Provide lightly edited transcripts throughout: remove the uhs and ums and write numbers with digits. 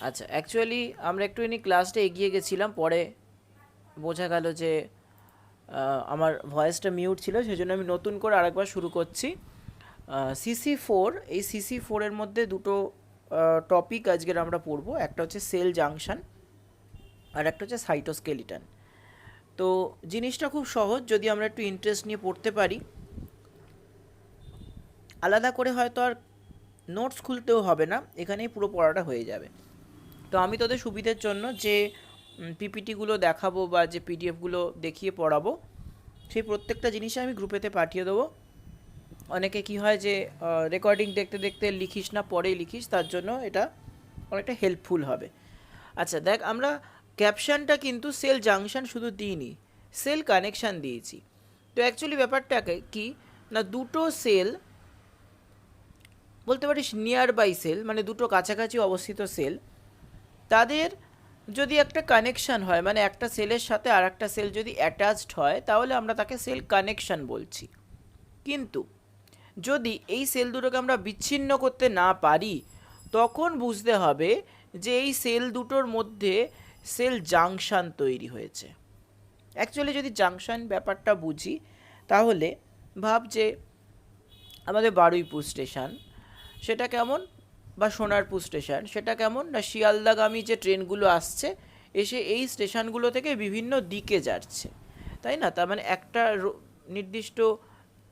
আচ্ছা, অ্যাকচুয়ালি আমরা একটুখানি ক্লাসটা এগিয়ে গেছিলাম, পরে বোঝা গেল যে আমার ভয়েসটা মিউট ছিল, সেই জন্য আমি নতুন করে আরেকবার শুরু করছি। CC4, এই CC4-এর মধ্যে দুটো টপিক আজকের আমরা পড়বো। একটা হচ্ছে সেল জাংশন আর একটা হচ্ছে সাইটোস্কেলিটন। তো জিনিসটা খুব সহজ, যদি আমরা একটু ইন্টারেস্ট নিয়ে পড়তে পারি। আলাদা করে হয়তো আর নোটস খুলতেও হবে না, এখানেই পুরো পড়াটা হয়ে যাবে। তো আমি তোদের সুবিধের জন্য যে পিপিটিগুলো দেখাবো বা যে পিডিএফগুলো দেখিয়ে পড়াবো, সেই প্রত্যেকটা জিনিসই আমি গ্রুপেতে পাঠিয়ে দেবো। অনেকে কি হয় যে রেকর্ডিং দেখতে দেখতে লিখিস না, পরেই লিখিস, তার জন্য এটা অনেকটা হেল্পফুল হবে। আচ্ছা দেখ, আমরা ক্যাপশনটা কিন্তু সেল জাংশন শুধু দিইনি, সেল কানেকশান দিয়েছি। তো অ্যাকচুয়ালি ব্যাপারটাকে কি না, দুটো সেল বলতে পারিস নিয়ার বাই সেল, মানে দুটো কাছাকাছি অবস্থিত সেল, তাদের যদি একটা কানেকশান হয়, মানে একটা সেলের সাথে আর একটা সেল যদি অ্যাটাচড হয়, তাহলে আমরা তাকে সেল কানেকশান বলছি। কিন্তু যদি এই সেল দুটোকে আমরা বিচ্ছিন্ন করতে না পারি, তখন বুঝতে হবে যে এই সেল দুটোর মধ্যে সেল জাংশন তৈরি হয়েছে। অ্যাকচুয়ালি যদি জাংশন ব্যাপারটা বুঝি, তাহলে ভাব যে আমাদের বারুইপুর স্টেশন সেটা কেমন, বা সোনারপুর স্টেশন সেটা কেমন, না শিয়ালদাগামী যে ট্রেনগুলো আসছে, এসে এই স্টেশনগুলো থেকে বিভিন্ন দিকে যাচ্ছে, তাই না? তার মানে একটা নির্দিষ্ট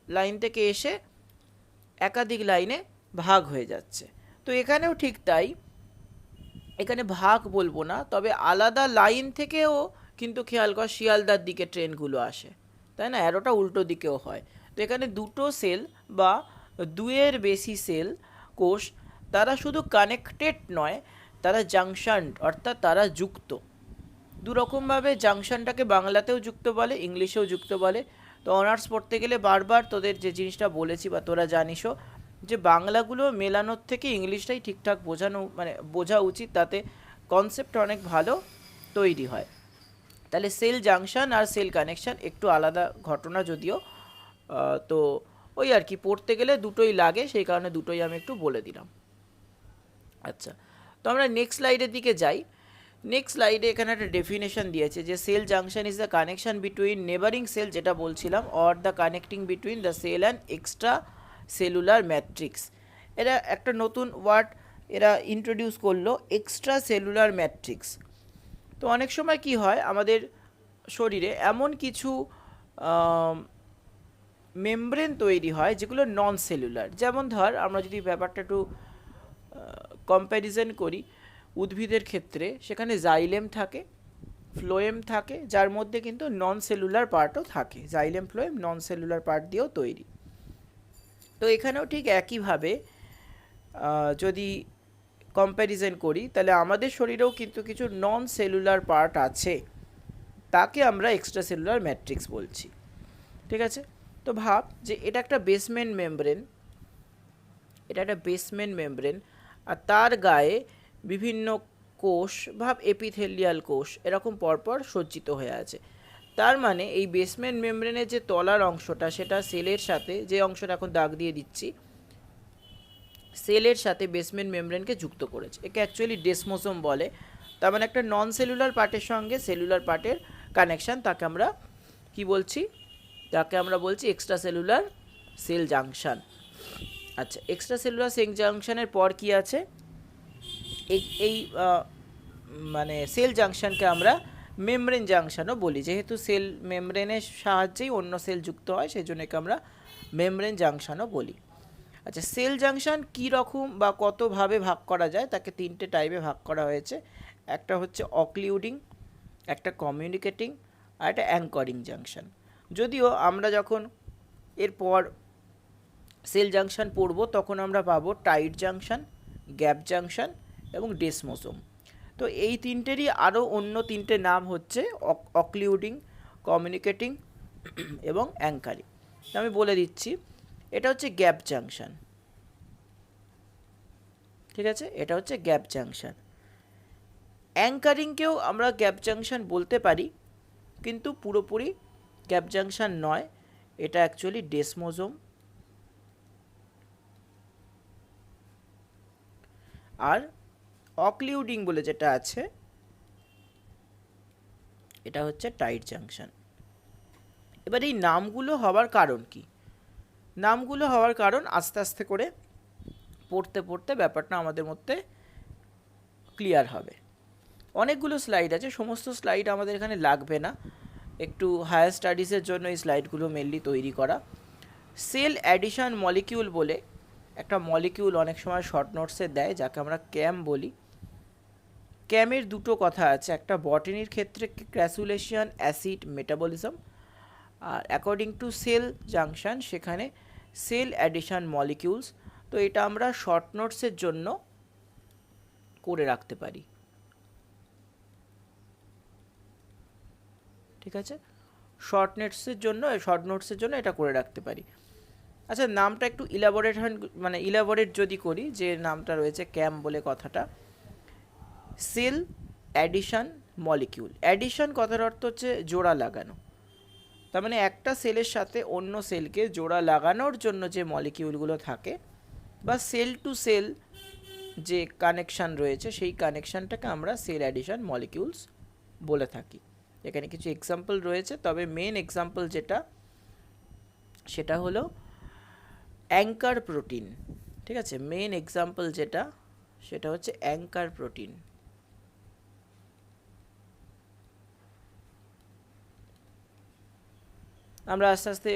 লাইন থেকে এসে একাধিক লাইনে ভাগ হয়ে যাচ্ছে। তো এখানেও ঠিক তাই, এখানে ভাগ বলবো না, তবে আলাদা লাইন থেকেও কিন্তু খেয়াল কর শিয়ালদার দিকে ট্রেনগুলো আসে, তাই না? অ্যারোটা উল্টো দিকেও হয়। তো এখানে দুটো সেল বা দুয়ের বেশি সেল কোষ, তারা শুধু কানেক্টেড নয়, তারা জাংশন, অর্থাৎ তারা যুক্ত। দুরকমভাবে জাংশনটাকে বাংলাতেও যুক্ত বলে, ইংলিশেও যুক্ত বলে। তো অনার্স পড়তে গেলে বারবার তোদের যে জিনিসটা বলেছি বা তোরা জানিসও, যে বাংলাগুলো মেলানোর থেকে ইংলিশটাই ঠিকঠাক বোঝানো, মানে বোঝা উচিত, তাতে কনসেপ্ট অনেক ভালো তৈরি হয়। তাহলে সেল জাংশন আর সেল কানেকশন একটু আলাদা ঘটনা যদিও, তো ওই আর কি, পড়তে গেলে দুটোই লাগে, সেই কারণে দুটোই আমি একটু বলে দিলাম। আচ্ছা, তো আমরা নেক্সট স্লাইডের দিকে যাই। নেক্সট স্লাইডে এখানে একটা ডেফিনেশন দিয়েছে যে cell junction is the connection between neighbouring cell, যেটা বলছিলাম, or the connecting between the cell and extracellular matrix. এরা একটা নতুন ওয়ার্ড এরা ইন্ট্রোডিউস করলো, এক্সট্রা সেলুলার ম্যাট্রিক্স। তো অনেক সময় কি হয়, আমাদের শরীরে এমন কিছু মেমব্রেন তৈরি হয় যেগুলো নন সেলুলার। যেমন ধর, আমরা যদি ব্যাপারটা একটু কম্প্যারিজন করি, উদ্ভিদের ক্ষেত্রে সেখানে জাইলেম থাকে, ফ্লোয়েম থাকে, যার মধ্যে কিন্তু নন সেলুলার পার্টও থাকে। জাইলেম ফ্লোয়েম নন সেলুলার পার্ট দিয়েও তৈরি। তো এখানেও ঠিক একইভাবে যদি কম্প্যারিজন করি, তাহলে আমাদের শরীরেও কিন্তু কিছু নন সেলুলার পার্ট আছে, তাকে আমরা এক্সট্রা সেলুলার ম্যাট্রিক্স বলছি। ঠিক আছে? তো ভাব যে এটা একটা বেসমেন্ট মেমব্রেন, এটা একটা বেসমেন্ট মেমব্রেন, আর তার গায়ে বিভিন্ন কোষ, ভাব এপিথেলিয়াল কোষ, এরকম পরপর সজ্জিত হয়ে আছে। তার মানে এই বেসমেন্ট মেমব্রেনের যে তলার অংশটা, সেটা সেলের সাথে, যে অংশটা এখন দাগ দিয়ে দিচ্ছি, সেলের সাথে বেসমেন্ট মেমব্রেনকে যুক্ত করেছে। একে অ্যাকচুয়ালি ডেসমোসোম বলে। তার মানে একটা নন সেলুলার পার্টের সঙ্গে সেলুলার পার্টের কানেকশান, তাকে আমরা কি বলছি? তাকে আমরা বলছি এক্সট্রা সেলুলার সেল জাংশন। আচ্ছা, এক্সট্রা সেলুলার সেল জাংশনের পর কি আছে? এই মানে সেল জাংশনকে আমরা মেমব্রেন জাংশনও বলি, যেহেতু সেল মেমব্রেনের সাহায্যেই অন্য সেল যুক্ত হয়, সেই জন্য একে আমরা মেমব্রেন জাংশনও বলি। আচ্ছা, সেল জাংশন কী রকম বা কতভাবে ভাগ করা যায়, তাকে তিনটে টাইপে ভাগ করা হয়েছে। একটা হচ্ছে অক্লিউডিং, একটা কমিউনিকেটিং, আর একটা অ্যাঙ্করিং জাংশন। যদিও আমরা যখন এরপর সেল জাংশন পড়ব, তখন আমরা পাবো টাইট জাংশন, গ্যাপ জাংশন এবং ডেসমোসোম। তো এই তিনটেরই আরও অন্য তিনটে নাম হচ্ছে অক্লিউডিং, কমিউনিকেটিং এবং অ্যাঙ্কারিং। আমি বলে দিচ্ছি, এটা হচ্ছে গ্যাপ জাংশন। ঠিক আছে, এটা হচ্ছে গ্যাপ জাংশন। অ্যাঙ্কারিংকেও আমরা গ্যাপ জাংশন বলতে পারি, কিন্তু পুরোপুরি গ্যাপ জাংশন নয়, এটা অ্যাকচুয়ালি ডেসমোসোম। আর অক্লিউডিং বলে যেটা আছে, এটা হচ্ছে টাইট জাংশন। এবার এই নামগুলো হওয়ার কারণ কি? নামগুলো হওয়ার কারণ আস্তে আস্তে করে পড়তে পড়তে ব্যাপারটা আমাদের মধ্যে ক্লিয়ার হবে। অনেকগুলো স্লাইড আছে, সমস্ত স্লাইড আমাদের এখানে লাগবে না, একটু হায়ার স্টাডিজের জন্য এই স্লাইডগুলো মেনলি তৈরি করা। সেল অ্যাডিশন মলিকিউল বলে একটা মলিকিউল অনেক সময় শর্ট নোটসে দেয়, যাকে আমরা ক্যাম বলি। ক্যামের দুটো কথা আছে, একটা বটানির ক্ষেত্রে ক্র্যাসুলেশন অ্যাসিড মেটাবলিজম, আর অ্যাকর্ডিং টু সেল জাংশন সেখানে সেল অ্যাডিশন মলিকিউলস। তো এটা আমরা শর্ট নোটসের জন্য করে রাখতে পারি, ঠিক আছে? শর্ট নোটসের জন্য এটা করে রাখতে পারি। আচ্ছা, নামটা একটু ইলাবোরেট যদি করি, যে নামটা রয়েছে ক্যাম বলে কথাটা, সেল অ্যাডিশন মলিকিউল। অ্যাডিশন কথার অর্থ হচ্ছে জোড়া লাগানো, তার মানে একটা সেলের সাথে অন্য সেলকে জোড়া লাগানোর জন্য যে মলিকিউলগুলো থাকে বা সেল টু সেল যে কানেকশান রয়েছে, সেই কানেকশানটাকে আমরা সেল অ্যাডিশন মলিকিউলস বলে থাকি। এখানে কিছু এক্সাম্পল রয়েছে, তবে মেন এক্সাম্পল যেটা সেটা হলো অ্যাঙ্কার প্রোটিন, ঠিক আছে? মেন এক্সাম্পল যেটা সেটা হচ্ছে অ্যাঙ্কার প্রোটিন। আমরা আস্তে আস্তে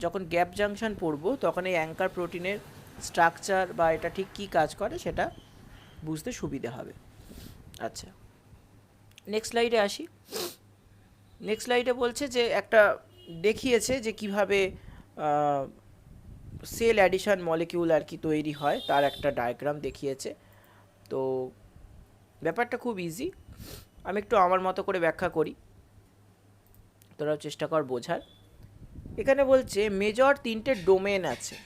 যখন গ্যাপ জাংশন পড়বো তখন এই অ্যাঙ্কার প্রোটিনের স্ট্রাকচার বা এটা ঠিক কী কাজ করে সেটা বুঝতে সুবিধে হবে। আচ্ছা, নেক্সট স্লাইডে আসি। নেক্সট স্লাইডে বলছে যে একটা দেখিয়েছে যে কিভাবে সেল অ্যাডিশন মলিকিউল আর কি তৈরি হয়, তার একটা ডায়াগ্রাম দেখিয়েছে। তো ব্যাপারটা খুব ইজি, আমি একটু আমার মতো করে ব্যাখ্যা করি, তোরাও চেষ্টা কর বোঝার। এখানে বলছে মেজর 3টে ডোমেন আছে।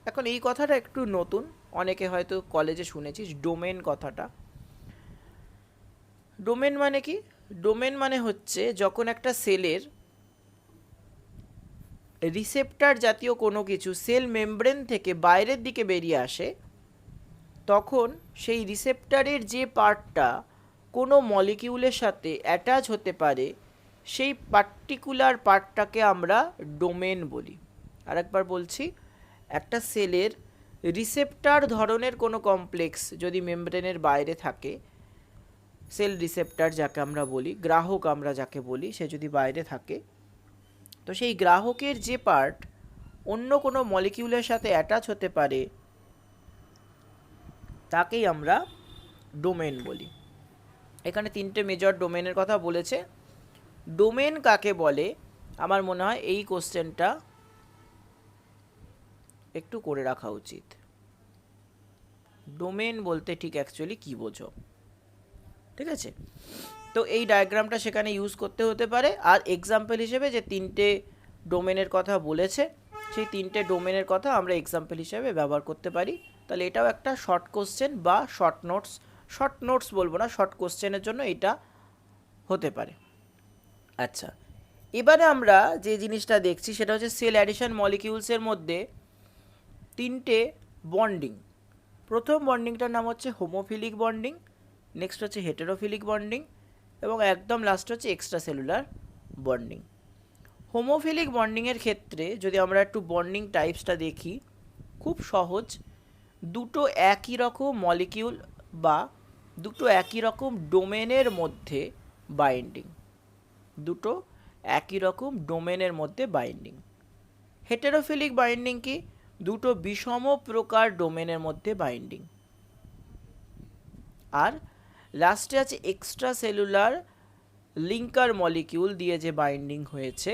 এখন এই কথাটা একটু নতুন, অনেকে হয়তো কলেজে শুনেছিস ডোমেন কথাটা। ডোমেন মানে কি? ডোমেন মানে হচ্ছে যখন একটা সেলের রিসেপ্টর জাতীয় কোনো কিছু সেল মেমব্রেন থেকে বাইরের দিকে বেরিয়ে আসে, তখন সেই রিসেপ্টরের যে পার্টটা কোনো মলিকিউলের সাথে অ্যাটাচ হতে পারে, সেই পার্টিকুলার পার্টটাকে আমরা ডোমেন বলি। আরেকবার বলছি, একটা সেলের রিসেপ্টর ধরনের কোনো কমপ্লেক্স যদি মেমব্রেনের বাইরে থাকে, সেল রিসেপ্টর যাকে আমরা বলি, গ্রাহক আমরা যাকে বলি, সে যদি বাইরে থাকে, তো সেই গ্রাহকের যে পার্ট অন্য কোনো মলিকিউলের সাথে অ্যাটাচ হতে পারে তাকেই আমরা ডোমেন বলি। এখানে 3টে মেজর ডোমেনের কথা বলেছে। ডোমেন কাকে বলে? আমার মনে হয় এই কোশ্চেনটা একটু করে রাখা উচিত। ডোমেন বলতে ঠিক অ্যাকচুয়ালি কী বোঝো, ঠিক আছে? তো এই ডায়াগ্রামটা সেখানে ইউজ করতে হতে পারে। আর এক্সাম্পল হিসেবে যে 3টে ডোমেনের কথা বলেছে, সেই 3টে ডোমেনের কথা আমরা এক্সাম্পল হিসেবে ব্যবহার করতে পারি। তাহলে এটাও একটা শর্ট কোশ্চেন বা শর্ট নোটস বলবো না, শর্ট কোশ্চেনের জন্য এটা হতে পারে। আচ্ছা, এবারে আমরা যে জিনিসটা দেখছি সেটা হচ্ছে সেল অ্যাডিশন মলিকিউলসের মধ্যে 3টে বন্ডিং। প্রথম বন্ডিংটার নাম হচ্ছে হোমোফিলিক বন্ডিং, নেক্সট হচ্ছে হেটেরোফিলিক বন্ডিং, এবং একদম লাস্ট হচ্ছে এক্সট্রা সেলুলার বন্ডিং। হোমোফিলিক বন্ডিংয়ের ক্ষেত্রে যদি আমরা একটু বন্ডিং টাইপসটা দেখি, খুব সহজ। দুটো একই রকম মলিকিউল বা দুটো একই রকম ডোমেনের মধ্যে বাইন্ডিং, দুটো একই রকম ডোমেনের মধ্যে বাইন্ডিং। হেটেরোফিলিক বাইন্ডিং কি? দুটো বিষম প্রকার ডোমেনের মধ্যে বাইন্ডিং। আর লাস্টে আছে এক্সট্রা সেলুলার লিঙ্কার মলিকিউল দিয়ে যে বাইন্ডিং হয়েছে,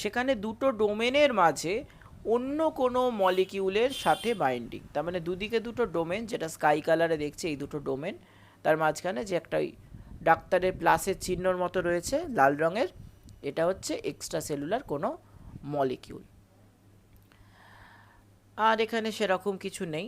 সেখানে দুটো ডোমেনের মাঝে অন্য কোনো মলিকিউলের সাথে বাইন্ডিং। তার মানে দুদিকে দুটো ডোমেন, যেটা স্কাই কালারে দেখছে এই দুটো ডোমেন, তার মাঝখানে যে একটা ডাক্তারের প্লাসের চিহ্নর মতো রয়েছে লাল রঙের, এটা হচ্ছে এক্সট্রা সেলুলার কোনো মলিকিউল। আর এখানে সেরকম কিছু নেই।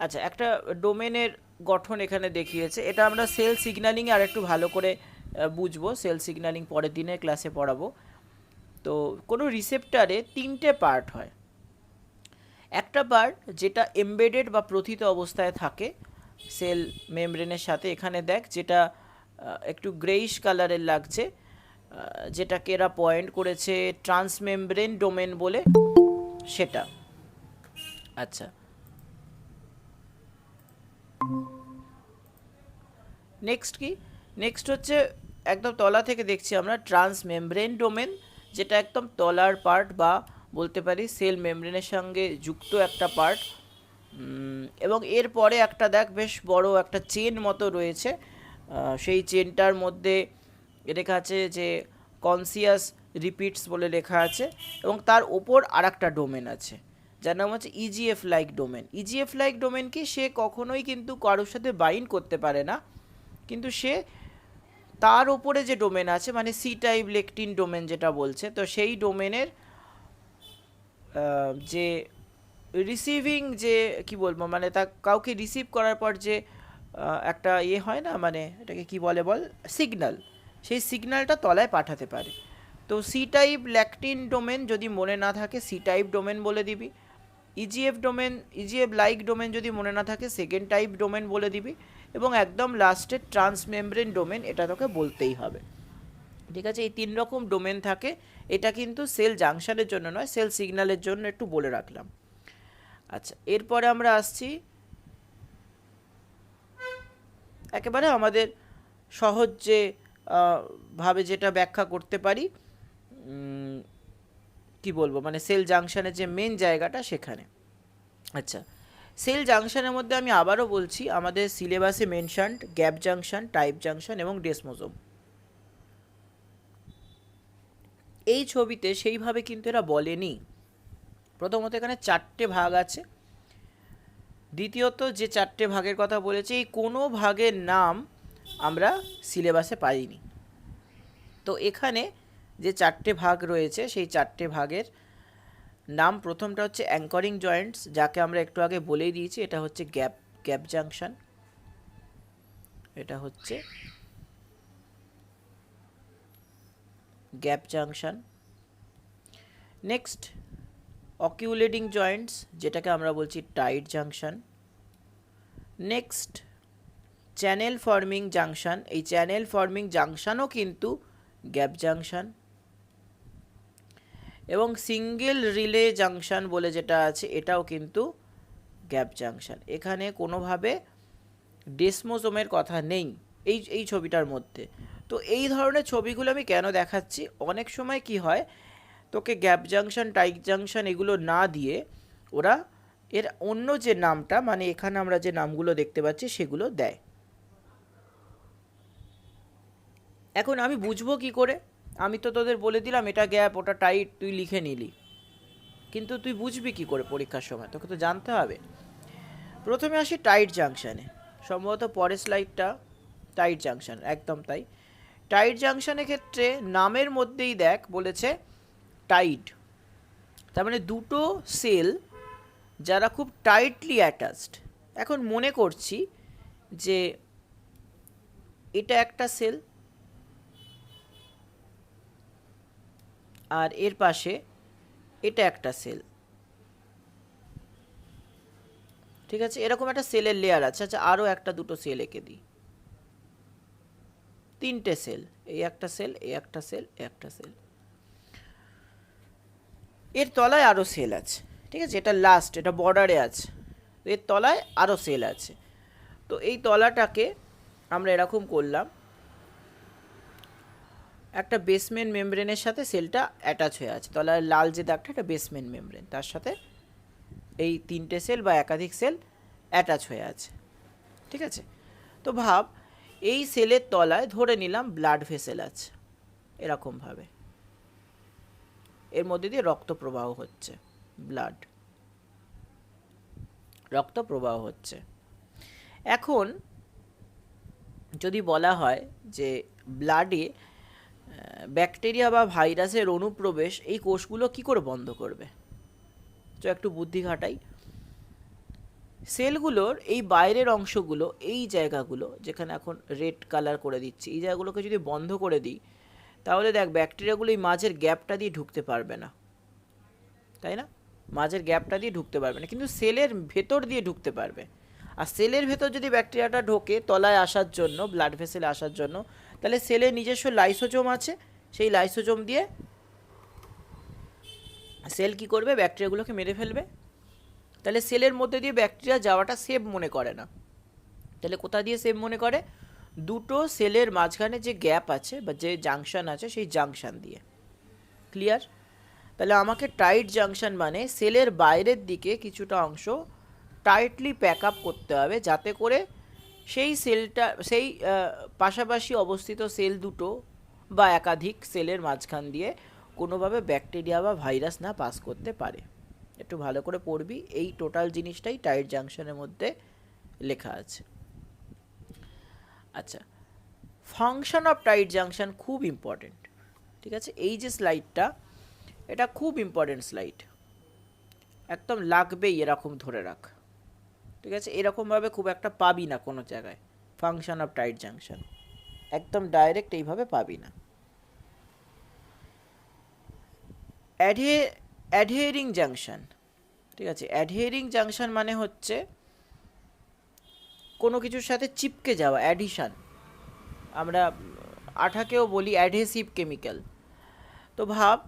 আচ্ছা, একটা ডোমেনের গঠন এখানে দেখিয়েছে, এটা আমরা সেল সিগন্যালিংয়ে আর একটু ভালো করে বুঝবো। সেল সিগন্যালিং পরের দিনের ক্লাসে পড়াবো। তো কোনো রিসেপ্টারে তিনটে পার্ট হয়। একটা পার্ট যেটা এমবেডেড বা প্রথিত অবস্থায় থাকে সেল মেমব্রেনের সাথে, এখানে দেখ যেটা একটু গ্রেইশ কালারের লাগছে, যেটাকে এরা পয়েন্ট করেছে ট্রান্সমেমব্রেন ডোমেন বলে, সেটা। আচ্ছা, নেক্সট কি? নেক্সট হচ্ছে একদম তলা থেকে দেখছি আমরা ট্রান্সমেমব্রেন ডোমেন, যেটা একদম তলার পার্ট বা বলতে পারি সেল মেমব্রেনের সঙ্গে যুক্ত একটা পার্ট। এবং এরপরে একটা দেখ বেশ বড় একটা চেন মতো রয়েছে, সেই চেনটার মধ্যে লেখা আছে যে কনসিয়াস রিপিটস বলে লেখা আছে, এবং তার ওপর আর একটা ডোমেন আছে যার নাম হচ্ছে ইজিএফ লাইক ডোমেন। ইজিএফ লাইক ডোমেন কি, সে কখনোই কিন্তু কারোর সাথে বাইন্ড করতে পারে না, কিন্তু সে তার ওপরে যে ডোমেন আছে মানে সি টাইপ লেকটিন ডোমেন যেটা বলছে, তো সেই ডোমেনের যে রিসিভিং যে কি বলবো মানে তা কাউকে রিসিভ করার পর যে একটা ইয়ে হয় না, মানে এটাকে কি বলে বল, সিগন্যাল, সেই সিগন্যালটা তলায় পাঠাতে পারে। তো সি টাইপ ল্যাকটিন ডোমেন যদি মনে না থাকে সি টাইপ ডোমেন বলে দিবি, ইজিএফ ডোমেন ইজিএফ লাইক ডোমেন যদি মনে না থাকে সেকেন্ড টাইপ ডোমেন বলে দিবি, এবং একদম লাস্টে ট্রান্সমেমব্রেন ডোমেন এটা তোকে বলতেই হবে। ঠিক আছে, এই তিন রকম ডোমেন থাকে। এটা কিন্তু সেল জাংশনের জন্য নয়, সেল সিগন্যালের জন্য একটু বলে রাখলাম। আচ্ছা, এরপরে আমরা আসছি একেবারে আমাদের সহজ যে ভাবে যেটা ব্যাখ্যা করতে পারি, কি বলবো মানে সেল জাংশনের যে মেন জায়গাটা সেখানে। আচ্ছা, সেল জাংশনের মধ্যে আমি আবারও বলছি, আমাদের সিলেবাসে mentioned gap junction, type junction এবং ডেসমোজোম। এই ছবিতে সেইভাবে কিন্তু এরা বলেনি। প্রথমত এখানে চারটে ভাগ আছে, দ্বিতীয়ত যে চারটে ভাগের কথা বলেছে এই কোনো ভাগের নাম আমরা সিলেবাসে পাইনি। তো এখানে যে চারটে ভাগ রয়েছে সেই চারটে ভাগের নাম, প্রথমটা হচ্ছে অ্যাঙ্করিং জয়েন্টস, যাকে আমরা একটু আগে বলেই দিয়েছি, এটা হচ্ছে গ্যাপ জাংশন, এটা হচ্ছে গ্যাপ জাংশন। নেক্সট অকিউলেটিং জয়েন্টস, যেটাকে আমরা বলছি tight junction. Next channel forming junction, এই চ্যানেল ফর্মিং জাংশনও কিন্তু গ্যাপ জাংশন। এবং সিঙ্গেল রিলে জাংশন বলে যেটা আছে এটাও কিন্তু গ্যাপ জাংশন। এখানে কোনোভাবে ডেসমোজোমের কথা নেই এই ছবিটার মধ্যে। তো এই ধরনের ছবিগুলো আমি কেন দেখাচ্ছি, অনেক সময় কি হয় তোকে গ্যাপ জাংশন, টাইট জাংশন এগুলো না দিয়ে ওরা এর অন্য যে নামটা, মানে এখানে আমরা যে নামগুলো দেখতে পাচ্ছি সেগুলো দেয়। এখন আমি বুঝবো কি করে? আমি তো তোদের বলে দিলাম এটা গ্যাপ ওটা টাইট, তুই লিখে নিলি, কিন্তু তুই বুঝবি কি করে পরীক্ষার সময়? তোকে তো জানতে হবে। প্রথমে আসি টাইট জাংশনে, সম্ভবত পরের স্লাইডটা টাইট জাংশন, একদম তাই। টাইট জাংশনের ক্ষেত্রে নামের মধ্যেই দেখ বলেছে টাইট, তার মানে দুটো সেল যারা খুব টাইটলি অ্যাটাচড। এখন মনে করছি যে এটা একটা সেল আর এর পাশে এটা একটা সেল, ঠিক আছে, এরকম একটা সেলের লেয়ার আছে। আচ্ছা, আরও একটা দুটো সেল এঁকে দিই, তিনটে সেল, এই একটা সেল, এই একটা সেল, এই একটা সেল, এর তলায় আরও সেল আছে, ঠিক আছে, এটা লাস্ট, এটা বর্ডারে আছে, এর তলায় আরও সেল আছে। তো এই তলাটাকে আমরা এরকম করলাম, একটা বেসমেন্ট মেমব্রেনের সাথে সেলটা অ্যাটাচ হয়ে আছে, তলায় লাল যে দাগটা এটা বেসমেন্ট মেমব্রেন, তার সাথে এই তিনটে সেল বা একাধিক সেল অ্যাটাচ হয়ে আছে, ঠিক আছে। তো ভাব এই সেলের তলায় ধরে নিলাম ব্লাড ভেসেল আছে, এরকমভাবে এর মধ্যে দিয়ে রক্ত প্রবাহ হচ্ছে, রক্ত প্রবাহ হচ্ছে। এখন যদি বলা হয় যে ব্লাডে ব্যাকটেরিয়া বা ভাইরাসের অনুপ্রবেশ এই কোষগুলো কি করে বন্ধ করবে, তো একটু বুদ্ধি খাটাই। সেলগুলোর এই বাইরের অংশগুলো, এই জায়গাগুলো যেখানে এখন রেড কালার করে দিচ্ছি, এই জায়গাগুলোকে যদি বন্ধ করে দিই তাহলে দেখ ব্যাকটেরিয়াগুলো এই মাঝের গ্যাপটা দিয়ে ঢুকতে পারবে না, তাই না? মাঝের গ্যাপটা দিয়ে ঢুকতে পারবে না, কিন্তু সেলের ভেতর দিয়ে ঢুকতে পারবে। আর সেলের ভেতর যদি ব্যাকটেরিয়াটা ঢোকে তলায় আসার জন্য, ব্লাড ভেসেলে আসার জন্য, তাহলে সেলের নিজস্ব লাইসোজোম আছে, সেই লাইসোজোম দিয়ে সেল কি করবে, ব্যাকটেরিয়াগুলোকে মেরে ফেলবে। তাহলে সেলের মধ্যে দিয়ে ব্যাকটেরিয়া যাওয়াটা সেফ মনে করে না। তাহলে কোথা দিয়ে সেফ মনে করে? দুটো সেলের মাঝখানে যে গ্যাপ আছে বা যে জাংশন আছে সেই জাংশন দিয়ে। ক্লিয়ার? তাহলে আমাকে টাইট জাংশন মানে সেলের বাইরের দিকে কিছুটা অংশ টাইটলি প্যাক আপ করতে হবে, যাতে করে সেই সেলটা, সেই পাশাপাশি অবস্থিত সেল দুটো বা একাধিক সেলের মাঝখান দিয়ে কোনোভাবে ব্যাকটেরিয়া বা ভাইরাস না পাস করতে পারে। একটু ভালো করে পড়বি, এই টোটাল জিনিসটাই টাইট জাংশনের মধ্যে লেখা আছে। আচ্ছা, ফাংশন অফ টাইট জাংশন খুব ইম্পর্টেন্ট, ঠিক আছে? এই যে স্লাইডটা, এটা খুব ইম্পর্টেন্ট স্লাইড, একদম লাগবেই, এরকম ধরে রাখ, ঠিক আছে? এরকমভাবে খুব একটা পাবি না কোনো জায়গায়, ফাংশন অফ টাইট জাংশন একদম ডাইরেক্ট এইভাবে পাবি না। অ্যাডহেরিং জাংশন, ঠিক আছে? অ্যাডহেরিং জাংশন মানে হচ্ছে কোনো কিছুর সাথে চিপকে যাওয়া, অ্যাডিশন। আমরা আঠাকেও বলি অ্যাডহেসিভ কেমিক্যাল। তো ভাব,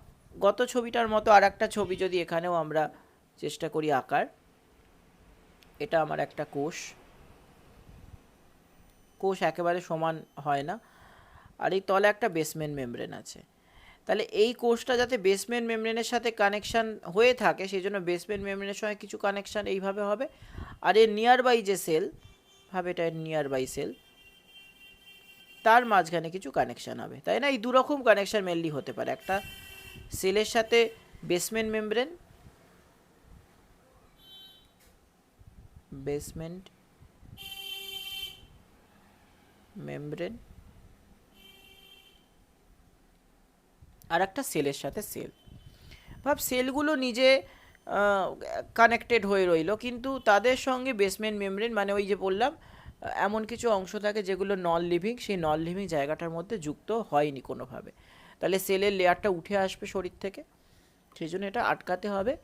গত ছবিটার মতো আর একটা ছবি যদি এখানেও আমরা চেষ্টা করি আঁকার। এটা আমার একটা কোষ, কোষ একেবারে সমান হয় না, আর এই তলে একটা বেসমেন্ট মেমব্রেন আছে। তাহলে এই কোষটা যাতে বেসমেন্ট মেমব্রেনের সাথে কানেকশান হয়ে থাকে, সেই জন্য বেসমেন্ট মেমব্রেনের সঙ্গে কিছু কানেকশান এইভাবে হবে, আর এর নিয়ার বাই যে সেল, ভাবে এটা নিয়ার বাই সেল, তার মাঝখানে কিছু কানেকশান হবে, তাই না? এই দুরকম কানেকশান মেনলি হতে পারে, একটা সেলের সাথে বেসমেন্ট মেমব্রেন, বেসমেন্ট মেমব্রেন, আর একটা সেলের সাথে সেল। ভাব সেলগুলো নিজে কানেক্টেড হয়ে রইল, কিন্তু তাদের সঙ্গে বেসমেন্ট মেমব্রেন মানে ওই যে বললাম এমন কিছু অংশ থাকে যেগুলো নন লিভিং, সেই নন লিভিং জায়গাটার মধ্যে যুক্ত হয়নি কোনোভাবে। তাহলে সেলের লেয়ারটা উঠে আসবে শরীর থেকে, সেই জন্য এটা আটকাতে হবে।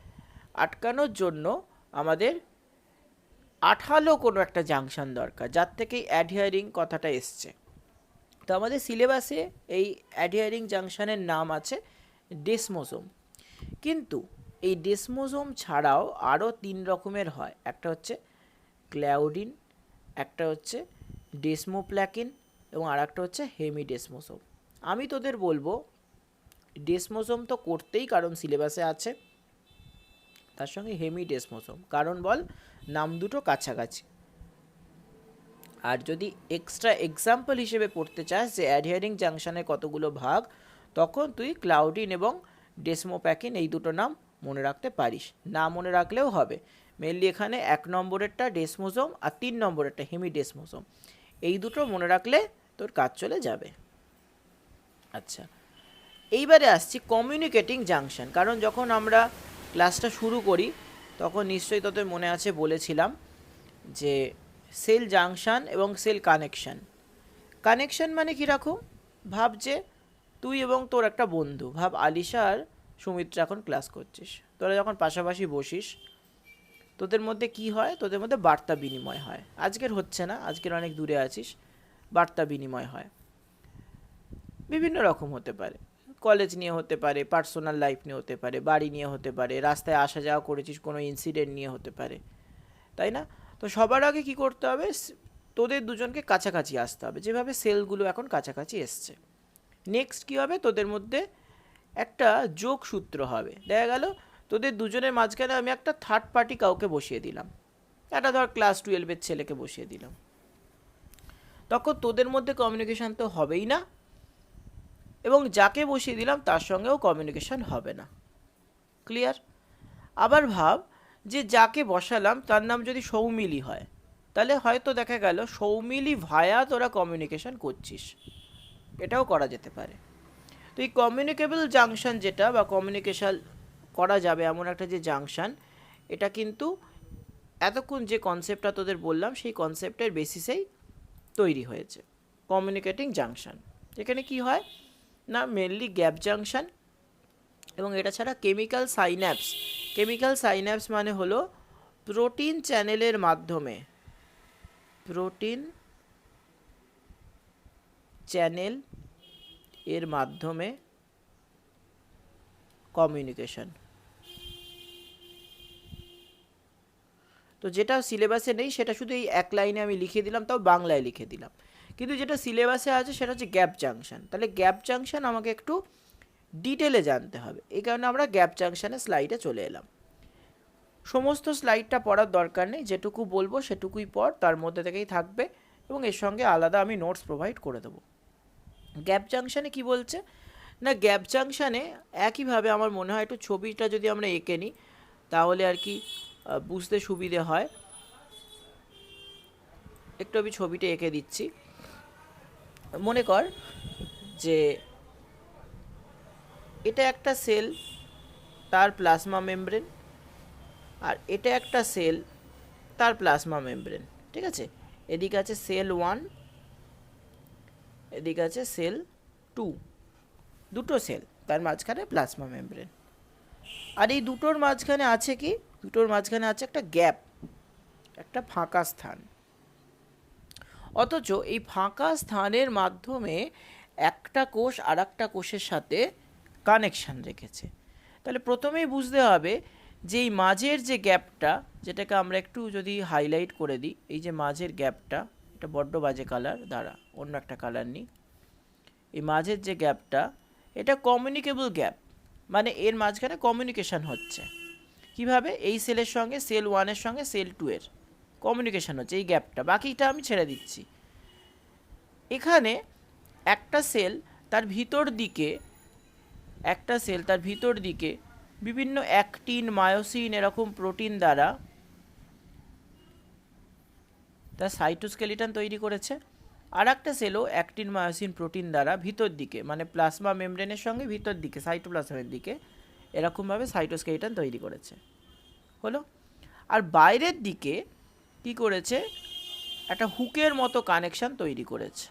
আটকানোর জন্য আমাদের আঠালো কোনো একটা জাংশন দরকার, যার থেকে অ্যাডহিয়ারিং কথাটা এসছে। তো আমাদের সিলেবাসে এই অ্যাডহিয়ারিং জাংশনের নাম আছে ডেসমোসোম। কিন্তু এই ডেসমোসোম ছাড়াও আরও 3 রকমের হয়, একটা হচ্ছে ক্লাউডিন, একটা হচ্ছে ডেসমোপ্ল্যাকিন, এবং আর একটা হচ্ছে হেমিডেসমোসোম। আমি তোদের বলবো ডেসমোসোম তো করতেই, কারণ সিলেবাসে আছে, তার সঙ্গে হেমিডেসমোসোম, কারণ বল নাম দুটো কাছাকাছি। আর যদি এক্সট্রা এক্সাম্পল হিসেবে পড়তে চাস যে অ্যাডহিয়ারিং জাংশনের কতগুলো ভাগ, তখন তুই ক্লাউডিন এবং ডেসমোপ্যাকিন এই দুটো নাম মনে রাখতে পারিস, না মনে রাখলেও হবে। মেনলি এখানে 1 নম্বরেরটা ডেসমোসোম আর 3 নম্বরেরটা হেমিডেসমোসোম, এই দুটো মনে রাখলে তোর কাজ চলে যাবে। আচ্ছা, এইবারে আসছি কমিউনিকেটিং জাংশন। কারণ যখন আমরা ক্লাসটা শুরু করি তখন নিশ্চয়ই তোদের মনে আছে বলেছিলাম যে সেল জাংশন এবং সেল কানেকশন। কানেকশন মানে কীরকম? ভাব যে তুই এবং তোর একটা বন্ধু, ভাব আলিশা আর সুমিত্রা এখন ক্লাস করছিস, তোরা যখন পাশাপাশি বসিস তোদের মধ্যে কি হয়? তোদের মধ্যে বার্তা বিনিময় হয়। আজকের হচ্ছে না, আজকের অনেক দূরে আছিস, বার্তা বিনিময় হয়, বিভিন্ন রকম হতে পারে, কলেজ নিয়ে হতে পারে, পার্সোনাল লাইফ নিয়ে হতে পারে, বাড়ি নিয়ে হতে পারে, রাস্তায় আসা যাওয়া করেছিস কোনো ইনসিডেন্ট নিয়ে হতে পারে, তাই না? তো সবার আগে কি করতে হবে? তোদের দুজনকে কাছাকাছি আসতে হবে, যেভাবে সেলগুলো এখন কাছাকাছি এসছে। নেক্সট কী হবে? তোদের মধ্যে একটা যোগসূত্র হবে। দেখা গেল তোদের দুজনের মাঝখানে আমি একটা থার্ড পার্টি কাউকে বসিয়ে দিলাম, একটা ধর ক্লাস 12-এর ছেলেকে বসিয়ে দিলাম, তখন তোদের মধ্যে কমিউনিকেশান তো হবেই না, এবং যাকে বসিয়ে দিলাম তার সঙ্গেও কমিউনিকেশান হবে না। ক্লিয়ার? আবার ভাব যে যাকে বসালাম তার নাম যদি সৌমিলি হয়, তাহলে হয়তো দেখা গেল সৌমিলি ভায়া তোরা কমিউনিকেশান করছিস, এটাও করা যেতে পারে। তো এই কমিউনিকেবল জাংশন যেটা, বা কমিউনিকেশান করা যাবে এমন একটা যে জাংশন, এটা কিন্তু এতক্ষণ যে কনসেপ্টটা তোদের বললাম সেই কনসেপ্টের বেসিসেই তৈরি হয়েছে কমিউনিকেটিং জাংশন। এখানে কি হয়? না, মেনলি গ্যাপ জাংশন এবং এটা ছাড়া কেমিক্যাল সাইন্যাপস। কেমিক্যাল সাইন্যাপস মানে হলো প্রোটিন চ্যানেলের মাধ্যমে, প্রোটিন চ্যানেল এর মাধ্যমে কমিউনিকেশন। তো যেটা সিলেবাসে নেই সেটা শুধু এই এক লাইনে আমি লিখে দিলাম, তাও বাংলায় লিখে দিলাম, কিন্তু যেটা সিলেবাসে আছে সেটা হচ্ছে গ্যাপ জাংশন। তাহলে গ্যাপ জাংশন আমাকে একটু ডিটেলে জানতে হবে, এই কারণে আমরা গ্যাপ জাংশনের স্লাইডে চলে এলাম। সমস্ত স্লাইডটা পড়ার দরকার নেই, যেটুকু বলবো সেটুকুই পড়, তার মধ্যে থেকেই থাকবে এবং এর সঙ্গে আলাদা আমি নোটস প্রোভাইড করে দেবো। গ্যাপ জাংশনে কি বলছে না, গ্যাপ জাংশনে একইভাবে আমার মনে হয় একটু ছবিটা যদি আমরা এঁকে নিই তাহলে আর কি বুঝতে সুবিধে হয়। একটু আমি ছবিটা এঁকে দিচ্ছি। মনে কর যে এটা একটা সেল, তার প্লাজমা মেমব্রেন, আর এটা একটা সেল, তার প্লাজমা মেমব্রেন। ঠিক আছে, এদিকে আছে সেল 1, এদিকে আছে সেল 2, দুটো সেল, তার মাঝখানে প্লাজমা মেমব্রেন। আর এই দুটোর মাঝখানে আছে কি, দুটোর মাঝখানে আছে একটা গ্যাপ, একটা ফাঁকা স্থান। অথচ এই ফাঁকা স্থানের মাধ্যমে একটা কোষ আর একটা কোষের সাথে কানেকশান রেখেছে। তাহলে প্রথমেই বুঝতে হবে যে এই মাঝের যে গ্যাপটা, যেটাকে আমরা একটু যদি হাইলাইট করে দিই, এই যে মাঝের গ্যাপটা, এটা বড্ড বাজে কালার, দ্বারা অন্য একটা কালার নিই। এই মাঝের যে গ্যাপটা, এটা কমিউনিকেবল গ্যাপ, মানে এর মাঝখানে কমিউনিকেশান হচ্ছে। কিভাবে? এই সেলের সঙ্গে সেল 1-এর সঙ্গে সেল 2-এর কমিউনিকেশান হচ্ছে এই গ্যাপটা, বাকিটা আমি ছেড়ে দিচ্ছি। এখানে একটা সেল তার ভিতর দিকে, একটা সেল তার ভিতর দিকে বিভিন্ন অ্যাক্টিন, মায়োসিন এরকম প্রোটিন দ্বারা তার সাইটোস্কেলিটন তৈরি করেছে। আর একটা সেলও অ্যাক্টিন, মায়োসিন প্রোটিন দ্বারা ভিতর দিকে, মানে প্লাজমা মেমব্রেনের সঙ্গে ভিতর দিকে, সাইটোপ্লাজমের দিকে এরকমভাবে সাইটোস্কেলিটন তৈরি করেছে। হলো। আর বাইরের দিকে কি করেছে, একটা হুকের মতো কানেকশান তৈরি করেছে।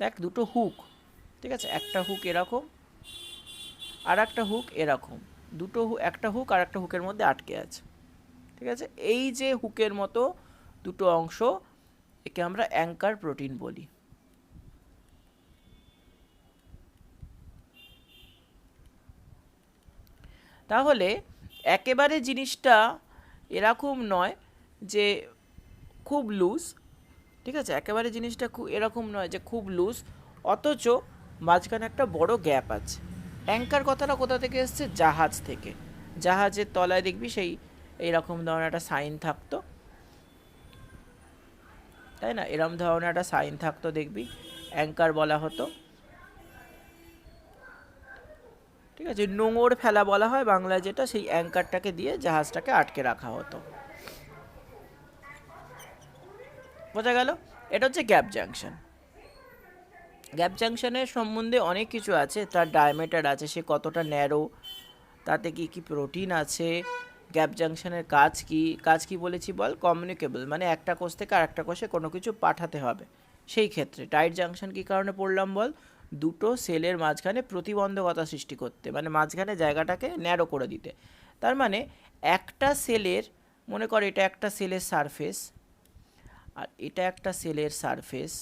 দেখ, দুটো হুক, ঠিক আছে, একটা হুক এরকম আর একটা হুক এরকম, দুটো একটা হুক আর একটা হুকের মধ্যে আটকে আছে। ঠিক আছে, এই যে হুকের মতো দুটো অংশ, একে আমরা অ্যাঙ্কার প্রোটিন বলি। তাহলে একেবারে জিনিসটা এরকম নয় যে খুব লুজ, ঠিক আছে, একেবারে জিনিসটা এরকম নয় যে খুব লুজ, অথচ মাঝখানে একটা বড় গ্যাপ আছে। অ্যাঙ্কার কথাটা কোথা থেকে এসছে? জাহাজ থেকে। জাহাজের তলায় দেখবি সেই এইরকম ধরনের একটা সাইন থাকতো, তাই না? এরকম ধরনের একটা সাইন থাকতো, দেখবি অ্যাঙ্কার বলা হতো। ঠিক আছে, নোঙর ফেলা বলা হয় বাংলায় যেটা, সেই অ্যাঙ্কারটাকে দিয়ে জাহাজটাকে আটকে রাখা হতো। বোঝা গেল? এটা হচ্ছে গ্যাপ জাংশন। গ্যাপ জাংশনের সম্বন্ধে অনেক কিছু আছে, তার ডায়ামিটার আছে, সে কতটা ন্যারো, তাতে কি কি প্রোটিন আছে, গ্যাপ জাংশনের কাজ কি বলেছি বল? কমিউনিকেবল, মানে একটা কোষ থেকে আর একটা কোষে কোনো কিছু পাঠাতে হবে। সেই ক্ষেত্রে টাইট জাংশন কী কারণে পড়লাম বল? দুটো সেলের মাঝখানে প্রতিবন্ধকতা সৃষ্টি করতে, মানে মাঝখানে জায়গাটাকে ন্যারো করে দিতে। তার মানে একটা সেলের, মনে কর এটা একটা সেলের সারফেস আর এটা একটা সেলের সারফেস,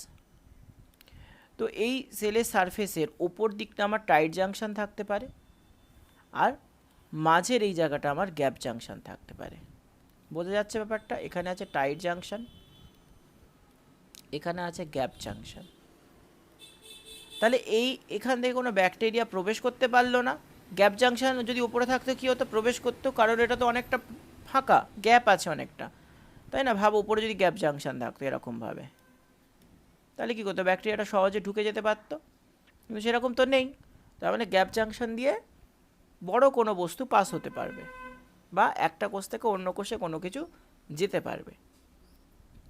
তো এই সেলের সারফেসের ওপর দিকটা আমার টাইট জাংশন থাকতে পারে, আর মাঝের এই জায়গাটা আমার গ্যাপ জাংশন থাকতে পারে। বোঝা যাচ্ছে ব্যাপারটা? এখানে আছে টাইট জাংশন, এখানে আছে গ্যাপ জাংশন। তাহলে এখান থেকে কোনো ব্যাকটেরিয়া প্রবেশ করতে পারলো না। গ্যাপ জাংশন যদি উপরে থাকতো কী হতো? প্রবেশ করতো, কারণ এটা তো অনেকটা ফাঁকা, গ্যাপ আছে অনেকটা, তাই না? ভাব উপরে যদি গ্যাপ জাংশন থাকতো এরকমভাবে, তাহলে কী করতো? ব্যাকটেরিয়াটা সহজে ঢুকে যেতে পারতো, কিন্তু সেরকম তো নেই। তার মানে গ্যাপ জাংশন দিয়ে বড় কোনো বস্তু পাস হতে পারবে, বা একটা কোষ থেকে অন্য কোষে কোনো কিছু যেতে পারবে।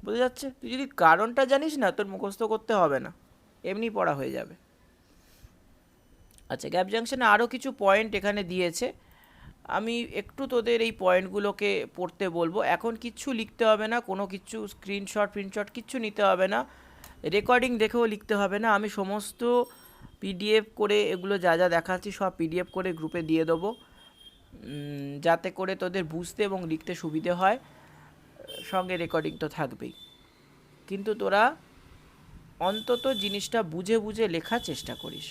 বোঝা যাচ্ছে? তুই যদি কারণটা জানিস না, তোর মুখস্থ করতে হবে না, এমনি পড়া হয়ে যাবে। আচ্ছা, গ্যাপ জাংশনে আরও কিছু পয়েন্ট এখানে দিয়েছে, আমি একটু তোদের এই পয়েন্টগুলোকে পড়তে বলবো। এখন কিচ্ছু লিখতে হবে না, কোনো কিছু প্রিন্টশট কিচ্ছু নিতে হবে না, রেকর্ডিং দেখেও লিখতে হবে না। আমি সমস্ত পিডিএফ করে এগুলো যা যা দেখাচ্ছি সব পিডিএফ করে গ্রুপে দিয়ে দেবো, যাতে করে তোদের বুঝতে এবং লিখতে সুবিধে হয়। সঙ্গে রেকর্ডিং তো থাকবেই, কিন্তু তোরা অন্তত জিনিসটা বুঝে বুঝে লেখার চেষ্টা করিস।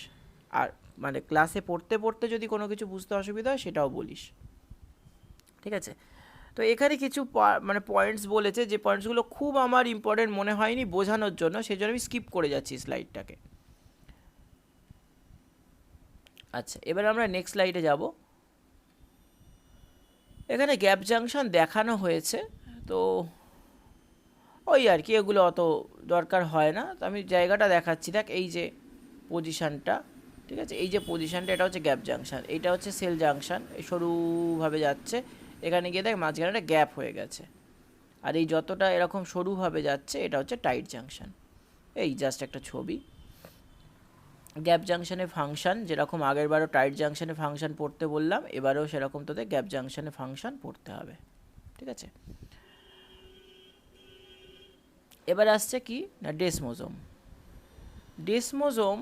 আর মানে ক্লাসে পড়তে পড়তে যদি কোনো কিছু বুঝতে অসুবিধা হয় সেটাও বলিস, ঠিক আছে? তো এখানে কিছু মানে পয়েন্টস বলেছে, যে পয়েন্টসগুলো খুব আমার ইম্পর্টেন্ট মনে হয়নি বোঝানোর জন্য, সেই জন্য আমি স্কিপ করে যাচ্ছি স্লাইডটাকে। আচ্ছা, এবার আমরা নেক্সট স্লাইডে যাব। এখানে গ্যাপ জাংশন দেখানো হয়েছে, তো ওই আর কি, এগুলো অত দরকার হয় না। তো আমি জায়গাটা দেখাচ্ছি, দেখ এই যে পজিশানটা, ঠিক আছে, এই যে পজিশানটা, এটা হচ্ছে গ্যাপ জাংশন, এইটা হচ্ছে সেল জাংশন, এই সরুভাবে যাচ্ছে, এখানে গিয়ে দেখ মাঝখানে একটা গ্যাপ হয়ে গেছে, আর এই যতটা এরকম সরুভাবে যাচ্ছে এটা হচ্ছে টাইট জাংশন। এই জাস্ট একটা ছবি। গ্যাপ জাংশনে ফাংশন যেরকম আগেরবারও টাইট জাংশনে ফাংশন পড়তে বললাম, এবারেও সেরকম তোদের গ্যাপ জাংশনে ফাংশন পড়তে হবে, ঠিক আছে? এবার আসছে কি না ডেসমোজোম। ডেসমোজোম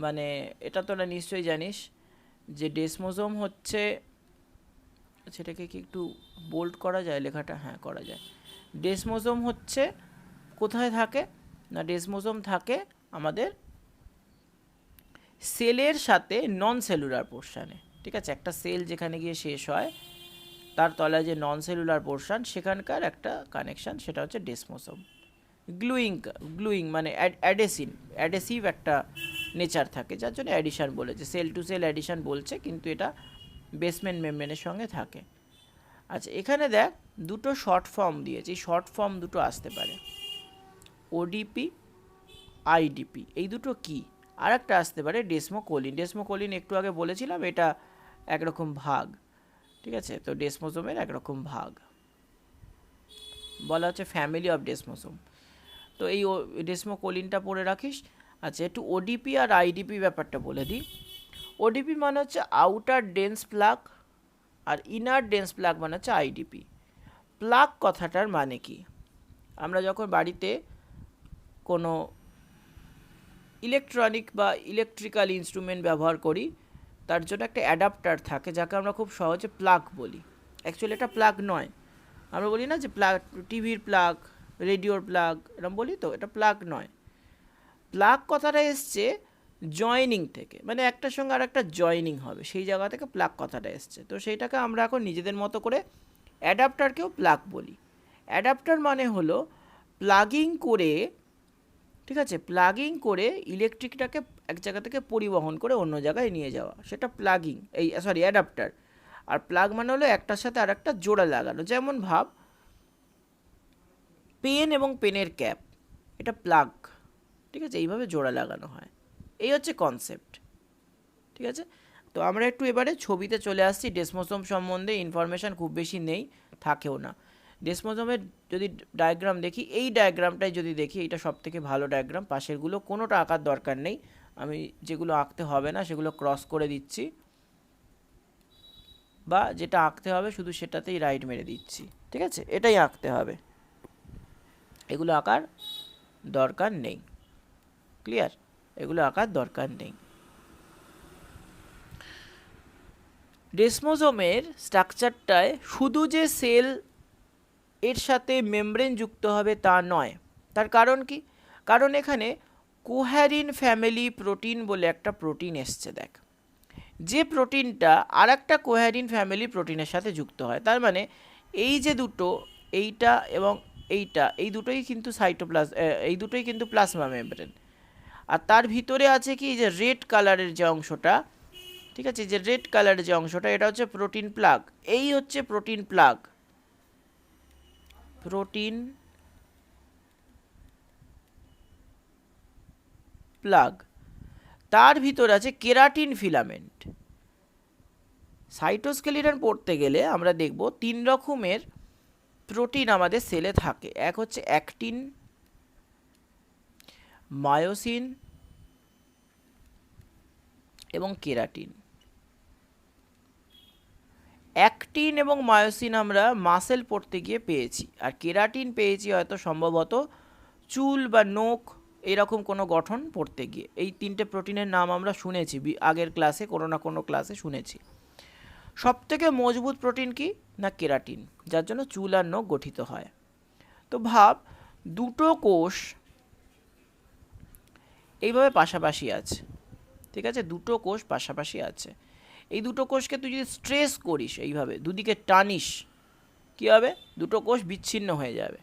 মানে এটা তোরা নিশ্চয়ই জানিস যে ডেসমোজোম হচ্ছে, সেটাকে কি একটু বোল্ড করা যায় লেখাটা? হ্যাঁ, করা যায়। ডেসমোজোম হচ্ছে কোথায় থাকে না, ডেসমোজোম থাকে আমাদের সেলের সাথে নন সেলুলার পোর্শানে, ঠিক আছে? একটা সেল যেখানে গিয়ে শেষ হয় তার তলায় যে নন সেলুলার পোর্শান, সেখানকার একটা কানেকশান, সেটা হচ্ছে ডেসমোজোম। গ্লুইং মানে অ্যাডেসিভ একটা নেচার থাকে, যার জন্য অ্যাডিশান বলেছে, সেল টু সেল অ্যাডিশান বলছে, কিন্তু এটা বেসমেন্ট মেমব্রেনের সঙ্গে থাকে। আচ্ছা, এখানে দেখ দুটো শর্ট ফর্ম দিয়েছে, এই শর্ট ফর্ম দুটো আসতে পারে, ওডিপি, আইডিপি, এই দুটো কি? আর একটা আসতে পারে ডেসমোকোলিন। ডেসমোকোলিন একটু আগে বলেছিলাম, এটা একরকম ভাগ, ঠিক আছে? তো ডেসমোজোমের একরকম ভাগ বলা হচ্ছে ফ্যামিলি অফ ডেসমোজোম। তো এই ডেসমোকোলিনটা পড়ে রাখিস। আচ্ছা, একটু ওডিপি আর আইডিপি ব্যাপারটা বলে দিই। ওডিপি মানে হচ্ছে আউটার ডেন্স প্লাগ, আর ইনার ডেন্স প্লাগ মানে হচ্ছে আইডিপি। প্লাগ কথাটার মানে কি? আমরা যখন বাড়িতে কোনো ইলেকট্রনিক বা ইলেকট্রিক্যাল ইনস্ট্রুমেন্ট ব্যবহার করি, তার জন্য একটা অ্যাডাপ্টার থাকে, যাকে আমরা খুব সহজে প্লাগ বলি। অ্যাকচুয়ালি এটা প্লাগ নয়, আমরা বলি না যে প্লাগ, টিভির প্লাগ, রেডিওর প্লাগ, এরকম বলি, তো এটা প্লাগ নয়। প্লাগ কথাটা এসছে জয়েনিং থেকে, মানে একটার সঙ্গে আর একটা জয়েনিং হবে, সেই জায়গা থেকে প্লাগ কথাটা এসছে। তো সেইটাকে আমরা এখন নিজেদের মতো করে অ্যাডাপ্টারকেও প্লাগ বলি। অ্যাডাপ্টার মানে হলো প্লাগিং করে, ঠিক আছে, প্লাগিং করে ইলেকট্রিকটাকে এক জায়গা থেকে পরিবহন করে অন্য জায়গায় নিয়ে যাওয়া, সেটা প্লাগিং, এই সরি অ্যাডাপ্টার। আর প্লাগ মানে হলো একটার সাথে আর একটা জোড়া লাগানো, যেমন ভাব পেন এবং পেনের ক্যাপ, এটা প্লাগ, ঠিক আছে, এইভাবে জোড়া লাগানো হয়। এই হচ্ছে কনসেপ্ট, ঠিক আছে? তো আমরা একটু এবারে ছবিতে চলে আসছি। ডেসমোজোম সম্বন্ধে ইনফরমেশান খুব বেশি নেই, থাকেও না। ডেসমোজোমের যদি ডায়াগ্রাম দেখি, এই ডায়াগ্রামটাই যদি দেখি, এটা সব থেকে ভালো ডায়াগ্রাম। পাশেরগুলো কোনোটা আঁকার দরকার নেই, আমি যেগুলো আঁকতে হবে না সেগুলো ক্রস করে দিচ্ছি, বা যেটা আঁকতে হবে শুধু সেটাতেই রাইট মেরে দিচ্ছি, ঠিক আছে? এটাই আঁকতে হবে, এগুলো আঁকার দরকার নেই। ক্লিয়ার? এগুলো আঁকার দরকার নেই। ডেসমোজোমের স্ট্রাকচারটায় শুধু যে সেল এর সাথে মেমব্রেন যুক্ত হবে তা নয়। তার কারণ কি? কারণ এখানে কোহ্যারিন ফ্যামিলি প্রোটিন বলে একটা প্রোটিন এসছে, দেখ, যে প্রোটিনটা আর একটা কোহ্যারিন ফ্যামিলি প্রোটিনের সাথে যুক্ত হয়। তার মানে এই যে দুটো, এইটা এবং এইটা, এই দুটোই কিন্তু এই দুটোই কিন্তু প্লাজমা মেমব্রেন। আর তার ভিতরে আছে কি, যে রেড কালারের যে অংশটা, ঠিক আছে, যে রেড কালারের যে অংশটা, এটা হচ্ছে প্রোটিন প্লাগ। এই হচ্ছে প্রোটিন প্লাগ, প্রোটিন প্লাগ। তার ভিতরে আছে কেরাটিন ফিলামেন্ট। সাইটোস্কেলিটন পড়তে গেলে আমরা দেখব 3 রকমের প্রোটিন আমাদের সেলে থাকে। এক হচ্ছে অ্যাক্টিন, মায়োসিন এবং কেরাটিন। অ্যাক্টিন এবং মায়োসিন আমরা মাসেল পড়তে গিয়ে পেয়েছি, আর কেরাটিন পেয়েছি হয়তো সম্ভবত চুল বা নখ এইরকম কোনো গঠন পড়তে গিয়ে। এই 3টে প্রোটিনের নাম আমরা শুনেছি আগের ক্লাসে, কোনো না কোনো ক্লাসে শুনেছি। সবথেকে মজবুত প্রোটিন কি না কেরাটিন, যার জন্য চুল আর নখ গঠিত হয়। তো ভাব দুটো কোষ এইভাবে পাশাপাশি আছে, ঠিক আছে, দুটো কোষ পাশাপাশি আছে। এই দুটো কোষকে তুই যদি স্ট্রেস করিস, এইভাবে দুদিকে টানিস, কী হবে? দুটো কোষ বিচ্ছিন্ন হয়ে যাবে।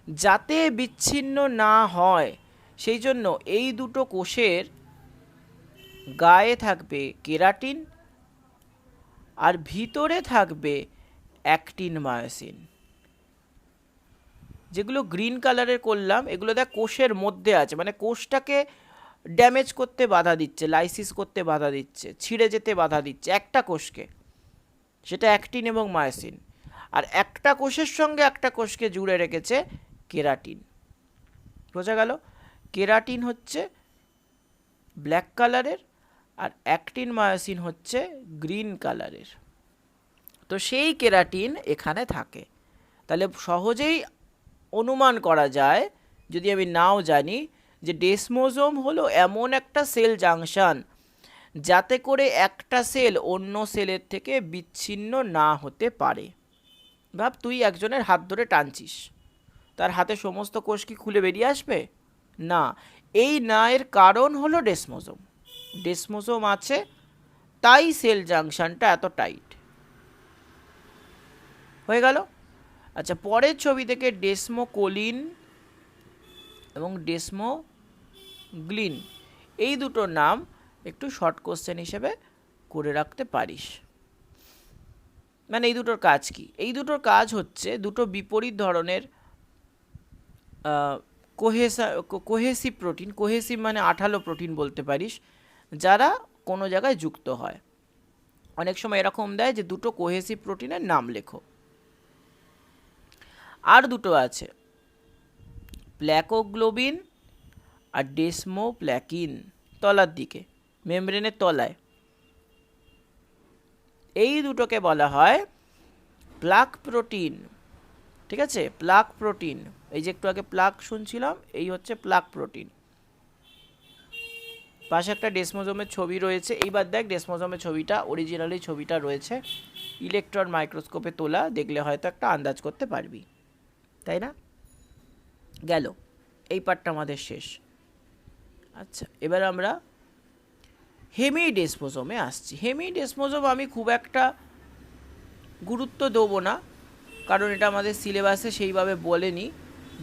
যাতে বিচ্ছিন্ন না হয় সেই জন্য এই দুটো কোষের গায়ে থাকবে কেরাটিন আর ভিতরে থাকবে অ্যাক্টিন মায়োসিন। যেগুলো গ্রিন কালারের করলাম এগুলো দেখ কোষের মধ্যে আছে, মানে কোষটাকে ড্যামেজ করতে বাধা দিচ্ছে, লাইসিস করতে বাধা দিচ্ছে, ছিঁড়ে যেতে বাধা দিচ্ছে একটা কোষকে, সেটা অ্যাক্টিন এবং মায়োসিন। আর একটা কোষের সঙ্গে একটা কোষকে জুড়ে রেখেছে কেরাটিন। বোঝা গেল? কেরাটিন হচ্ছে ব্ল্যাক কালারের আর অ্যাক্টিন মায়োসিন হচ্ছে গ্রিন কালারের। তো সেই কেরাটিন এখানে থাকে। তাহলে সহজেই অনুমান করা যায়, যদি আমি নাও জানি, যে ডেসমোজোম হলো এমন একটা সেল জাংশন যাতে করে একটা সেল অন্য সেলের থেকে বিচ্ছিন্ন না হতে পারে। ভাব তুই একজনের হাত ধরে টানছিস, তার হাতে সমস্ত কোষ কি খুলে বেরিয়ে আসবে? না। এই না এর কারণ হলো ডেসমোজোম। ডেসমোজোম আছে তাই সেল জাংশনটা এত টাইট হয়ে গেল। আচ্ছা, পরের ছবি থেকে ডেসমোকোলিন এবং ডেসমোগ্লিন এই দুটোর নাম একটু শর্ট কোশ্চেন হিসেবে করে রাখতে পারিস। মানে এই দুটোর কাজ কি? এই দুটোর কাজ হচ্ছে দুটো বিপরীত ধরনের কোহেসিভ প্রোটিন, কোহেসিভ মানে আঠালো প্রোটিন বলতে পারিস, যারা কোনো জায়গায় যুক্ত হয়। অনেক সময় এরকম দেয় যে দুটো কোহেসিভ প্রোটিনের নাম লেখো। আর দুটো আছে, প্ল্যাকোগ্লোবিন আর ডেসমোপ্ল্যাকিন, তলার দিকে মেমব্রেনের তলায়। এই দুটোকে বলা হয় প্লাক প্রোটিন, ঠিক আছে, প্লাক প্রোটিন। এই যে একটু আগে প্লাক শুনছিলাম, এই হচ্ছে প্লাক প্রোটিন। পাশে একটা ডেসমোজোমের ছবি রয়েছে। এইবার দেখ ডেসমোজোমের ছবিটা, অরিজিনালি ছবিটা রয়েছে ইলেকট্রন মাইক্রোস্কোপে তোলা, দেখলে হয়তো একটা আন্দাজ করতে পারবি, তাই না? গেল, এই পার্টটা আমাদের শেষ। আচ্ছা, এবার আমরা হেমিডেসমোজোমে আসছি। হেমিডেসমোজোম আমি খুব একটা গুরুত্ব দেবো না, কারণ এটা আমাদের সিলেবাসে সেইভাবে বলেনি।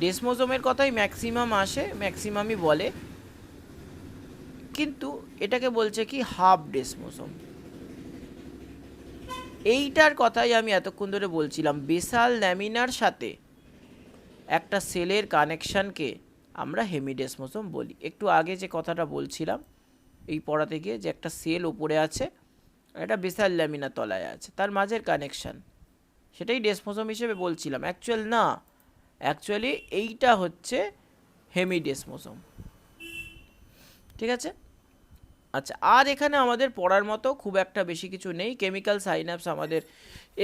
ডেসমোজোমের কথাই ম্যাক্সিমাম আসে, ম্যাক্সিমামই বলে, কিন্তু এটাকে বলছে কি হাফ ডেসমোজোম। এইটার কথাই আমি এতক্ষণ ধরে বলছিলাম। বেসাল ল্যামিনার সাথে একটা সেলের কানেকশানকে আমরা হেমিডেসমোজোম বলি। একটু আগে যে কথাটা বলছিলাম এই পড়াতে গিয়ে, যে একটা সেল ওপরে আছে, একটা বেসাল ল্যামিনার তলায় আছে, তার মাঝের কানেকশান, সেটাই ডেসমোজোম হিসেবে বলছিলাম। অ্যাকচুয়ালি এইটা হচ্ছে হেমিডেসমোজোম, ঠিক আছে? আচ্ছা, আর এখানে আমাদের পড়ার মতো খুব একটা বেশি কিছু নেই। কেমিক্যাল সাইন্যাপস আমাদের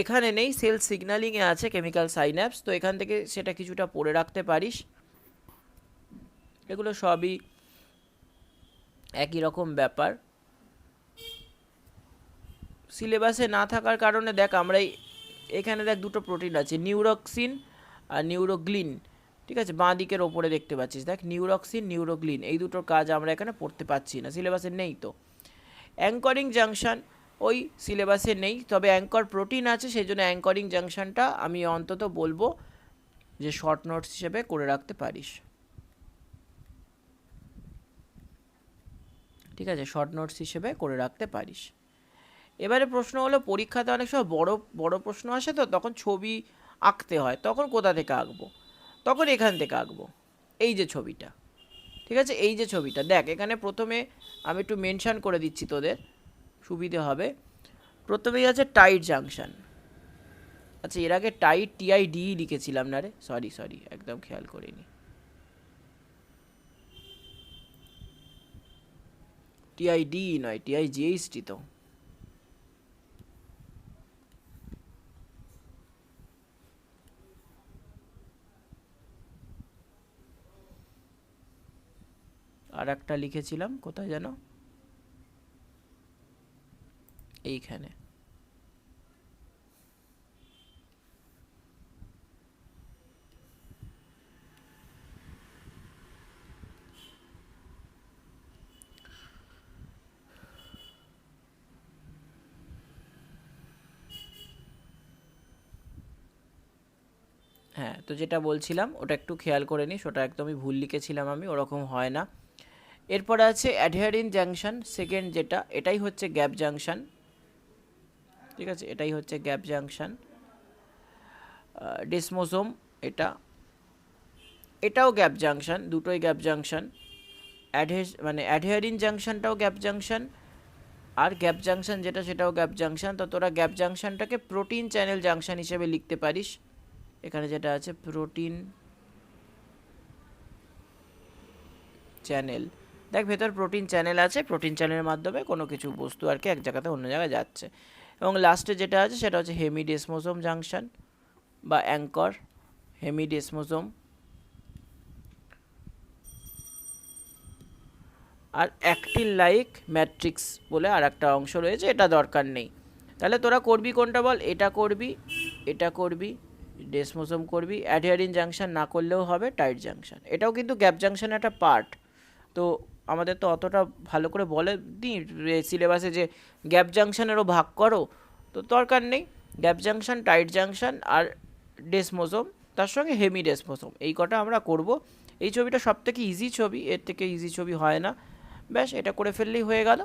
এখানে নেই, সেল সিগন্যালিংয়ে আছে কেমিক্যাল সাইন্যাপস, তো এখান থেকে সেটা কিছুটা পড়ে রাখতে পারিস। এগুলো সবই একই রকম ব্যাপার। সিলেবাসে না থাকার কারণে দেখ আমরা এখানে দেখ দুটো প্রোটিন আছে, নিউরক্সিন আর নিউরোগ্লিন, ঠিক আছে, বাঁ দিকের ওপরে দেখতে পাচ্ছিস, দেখ নিউরক্সিন নিউরোগ্লিন, এই দুটোর কাজ আমরা এখানে পড়তে পাচ্ছি না, সিলেবাসে নেই। তো অ্যাঙ্করিং জাংশন ওই সিলেবাসে নেই, তবে অ্যাঙ্কর প্রোটিন আছে, সেই জন্য অ্যাঙ্করিং জাংশনটা আমি অন্তত বলবো যে শর্ট নোটস হিসেবে করে রাখতে পারিস, ঠিক আছে, শর্ট নোটস হিসেবে করে রাখতে পারিস। এবারে প্রশ্ন হলো, পরীক্ষাতে অনেক সময় বড় বড় প্রশ্ন আসে, তো তখন ছবি আঁকতে হয়, তখন কোথা থেকে আঁকবো? তখন এখান থেকে আঁকবো, এই যে ছবিটা, ঠিক আছে, এই যে ছবিটা দেখ। এখানে প্রথমে আমি একটু মেনশান করে দিচ্ছি তোদের সুবিধে হবে। প্রথমেই আছে টাইট জাংশন। আচ্ছা, এর আগে টাইট TID লিখেছিলাম না রে, সরি একদম খেয়াল করিনি। TID নয়, TIGHT তো। একটা লিখেছিলাম, কোথায় যেন, এইখানে। হ্যাঁ, তো যেটা বলছিলাম ওটা একটু খেয়াল করে নিস, ওটা একদমই ভুল লিখেছিলাম আমি, ওরকম হয় না। এরপরে আছে অ্যাডহেরিং জাংশন, সেকেন্ড যেটা, এটাই হচ্ছে গ্যাপ জাংশন। ঠিক আছে, এটাই হচ্ছে গ্যাপ জাংশন। ডেসমোসোম, এটাও গ্যাপ জাংশন, দুটোই গ্যাপ জাংশন। মানে অ্যাডহেরিং জাংশনটাও গ্যাপ জাংশন, আর গ্যাপ জাংশন যেটা সেটাও গ্যাপ জাংশন। তো তোরা গ্যাপ জাংশনটাকে প্রোটিন চ্যানেল জাংশন হিসেবে লিখতে পারিস। এখানে যেটা আছে প্রোটিন চ্যানেল, দেখ ভেতর প্রোটিন চ্যানেল আছে, প্রোটিন চ্যানেলের মাধ্যমে কোনো কিছু বস্তু আর কি এক জায়গাতে অন্য জায়গায় যাচ্ছে। এবং লাস্টে যেটা আছে সেটা হচ্ছে হেমিডেসমোসোম জাংশন বা অ্যাঙ্কর, হেমিডেসমোসোম। আর অ্যাক্টিন লাইক ম্যাট্রিক্স বলে আর একটা অংশ রয়েছে, এটা দরকার নেই। তাহলে তোরা করবি কোনটা বল, এটা করবি, এটা করবি, ডেসমোসোম করবি, অ্যাডহেরিং জাংশন না করলেও হবে, টাইট জাংশন। এটাও কিন্তু গ্যাপ জাংশনের একটা পার্ট। তো আমাদের তো অতটা ভালো করে বলে দিই সিলেবাসে যে গ্যাপ জাংশনেরও ভাগ করো, তো দরকার নেই। গ্যাপ জাংশন, টাইট জাংশন আর ডেসমোসোম, তার সঙ্গে হেমি ডেসমোসোম, এই কটা আমরা করব। এই ছবিটা সব থেকে ইজি ছবি, এর থেকে ইজি ছবি হয় না। ব্যাস, এটা করে ফেললেই হয়ে গেল।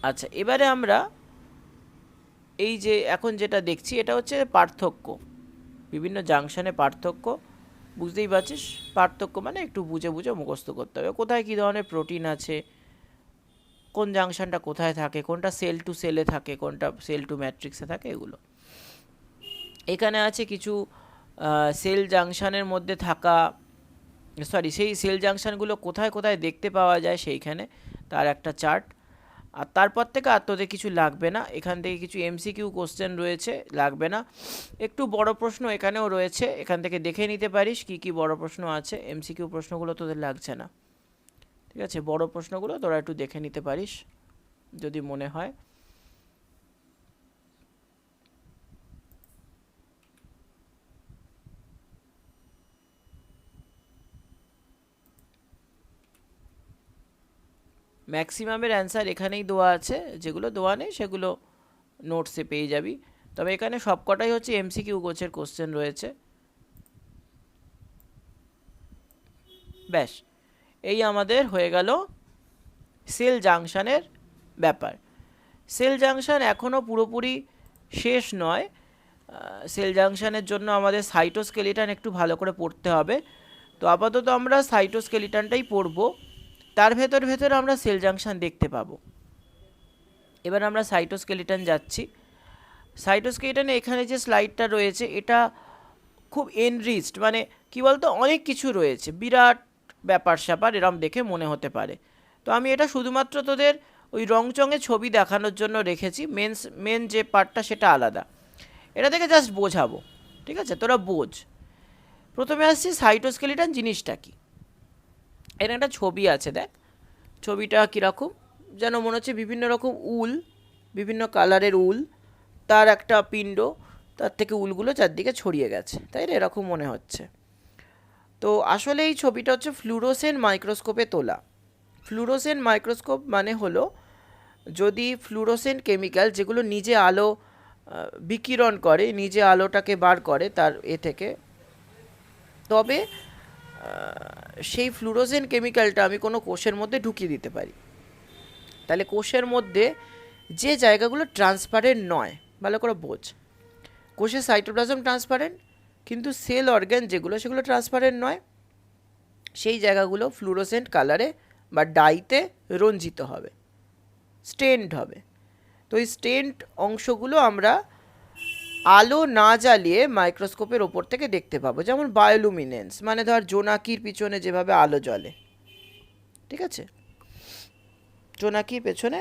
আচ্ছা, এবারে আমরা এই যে এখন যেটা দেখছি এটা হচ্ছে পার্থক্য, বিভিন্ন জাংশনে পার্থক্য। বুঝতেই পারছিস, পার্থক্য মানে একটু বুঝে বুঝে মুখস্থ করতে হবে, কোথায় কী ধরনের প্রোটিন আছে, কোন জাংশনটা কোথায় থাকে, কোনটা সেল টু সেলে থাকে, কোনটা সেল টু ম্যাট্রিক্সে থাকে, এগুলো। এখানে আছে কিছু সেল জাংশনের মধ্যে থাকা, সরি, সেই সেল জাংশনগুলো কোথায় কোথায় দেখতে পাওয়া যায় সেইখানে তার একটা চার্ট। আর তারপর থেকে আর তোদের কিছু লাগবে না, এখান থেকে কিছু এমসিকিউ কোশ্চেন রয়েছে, লাগবে না। একটু বড় প্রশ্ন এখানেও রয়েছে, এখান থেকে দেখে নিতে পারিস কি কি বড় প্রশ্ন আছে। এমসিকিউ প্রশ্নগুলো তোদের লাগছে না, ঠিক আছে, বড় প্রশ্নগুলো তোরা একটু দেখে নিতে পারিস যদি মনে হয়। ম্যাক্সিমামের অ্যান্সার এখানেই দেওয়া আছে, যেগুলো দেওয়া নেই সেগুলো নোটসে পেয়ে যাবি। তবে এখানে সবকটাই হচ্ছে এমসিকিউ গোছের কোশ্চেন রয়েছে। ব্যাস, এই আমাদের হয়ে গেল সেল জাংশনের ব্যাপার। সেল জাংশন এখনও পুরোপুরি শেষ নয়, সেল জাংশনের জন্য আমাদের সাইটোস্কেলিটন একটু ভালো করে পড়তে হবে। তো আপাতত আমরা সাইটোস্কেলিটনটাই পড়ব, তার ভেতর আমরা সেল জাংশন দেখতে পাবো। এবার আমরা সাইটোস্কেলিটন যাচ্ছি। সাইটোস্কেলিটনে এখানে যে স্লাইডটা রয়েছে এটা খুব এনরিচড, মানে কি বলতো, অনেক কিছু রয়েছে, বিরাট ব্যাপার স্যাপার এরম দেখে মনে হতে পারে। তো আমি এটা শুধুমাত্র তোদের ওই রংচঙে ছবি দেখানোর জন্য রেখেছি, মেন যে পার্টটা সেটা আলাদা, এটা থেকে জাস্ট বোঝাবো, ঠিক আছে, তোরা বোঝ। প্রথমে আসছি সাইটোস্কেলিটন জিনিসটা কি। এর একটা ছবি আছে, দেখ ছবিটা কীরকম যেন মনে হচ্ছে, বিভিন্ন রকম উল, বিভিন্ন কালারের উল, তার একটা পিণ্ড, তার থেকে উলগুলো চারদিকে ছড়িয়ে গেছে, তাই না, এরকম মনে হচ্ছে। তো আসলে এই ছবিটা হচ্ছে ফ্লুরোসেন্ট মাইক্রোস্কোপে তোলা। ফ্লুরোসেন্ট মাইক্রোস্কোপ মানে হলো, যদি ফ্লুরোসেন্ট কেমিক্যাল যেগুলো নিজে আলো বিকিরণ করে, নিজে আলোটাকে বার করে তার থেকে, তবে সেই ফ্লুরোসেন্ট কেমিক্যালটা আমি কোনো কোষের মধ্যে ঢুকিয়ে দিতে পারি। তাহলে কোষের মধ্যে যে জায়গাগুলো ট্রান্সপারেন্ট নয়, ভালো করে বোঝ, কোষের সাইটোপ্লাজম ট্রান্সপারেন্ট, কিন্তু সেল অর্গান যেগুলো সেগুলো ট্রান্সপারেন্ট নয়, সেই জায়গাগুলো ফ্লুরোসেন্ট কালারে বা ডাইতে রঞ্জিত হবে, স্টেন্ড হবে। তো এই স্টেন্ড অংশগুলো আমরা আলো না জ্বালিয়ে মাইক্রোস্কোপের ওপর থেকে দেখতে পাবো, যেমন বায়োলুমিনেন্স, মানে ধর জোনাকির পিছনে যেভাবে আলো জ্বলে, ঠিক আছে, জোনাকির পেছনে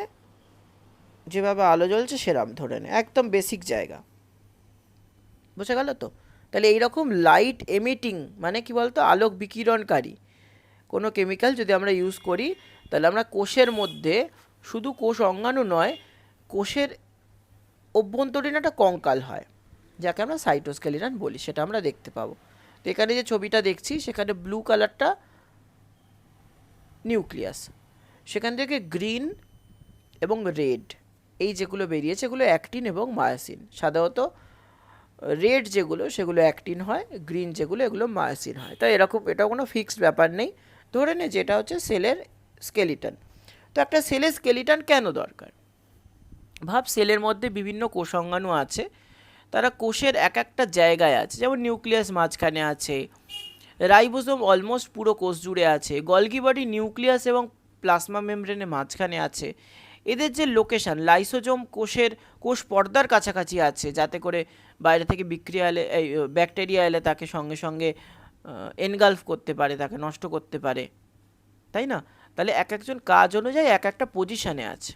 যেভাবে আলো জ্বলছে সেরাম ধরে নে, একদম বেসিক জায়গা, বোঝা গেল তো। তাহলে এইরকম লাইট এমিটিং মানে কি বলতো, আলোক বিকিরণকারী কোনো কেমিক্যাল যদি আমরা ইউজ করি, তাহলে আমরা কোষের মধ্যে শুধু কোষ অঙ্গাণু নয়, কোষের অভ্যন্তরীণ একটা কঙ্কাল হয়, যাকে আমরা সাইটোস্কেলিটন বলি, সেটা আমরা দেখতে পাবো। তো এখানে যে ছবিটা দেখছি সেখানে ব্লু কালারটা নিউক্লিয়াস, সেখান থেকে গ্রিন এবং রেড এই যেগুলো বেরিয়েছে এগুলো অ্যাক্টিন এবং মায়োসিন। সাধারণত রেড যেগুলো সেগুলো অ্যাক্টিন হয়, গ্রিন যেগুলো এগুলো মায়োসিন হয়। তাই এরকম, এটা কোনো ফিক্সড ব্যাপার নেই, ধরে নে যেটা হচ্ছে সেলের স্কেলিটন। তো একটা সেলের স্কেলিটন কেন দরকার? ভাব সেলের মধ্যে বিভিন্ন কোষাঙ্গাণু আছে, তারা কোষের এক একটা জায়গায় আছে, যেমন নিউক্লিয়াস মাঝখানে আছে, রাইবোসোম অলমোস্ট পুরো কোষ জুড়ে আছে, গলগি বডি নিউক্লিয়াস এবং প্লাজমা মেমব্রেনের মাঝখানে আছে। এদের যে লোকেশন, লাইসোজোম কোষ পর্দার কাছাকাছি আছে, যাতে করে বাইরে থেকে বিক্রিয়া এলে, এই ব্যাকটেরিয়া এলে তাকে সঙ্গে সঙ্গে এনগালফ করতে পারে, তাকে নষ্ট করতে পারে, তাই না? তাহলে এক একজন কাজ অনুযায়ী এক একটা পজিশনে আছে,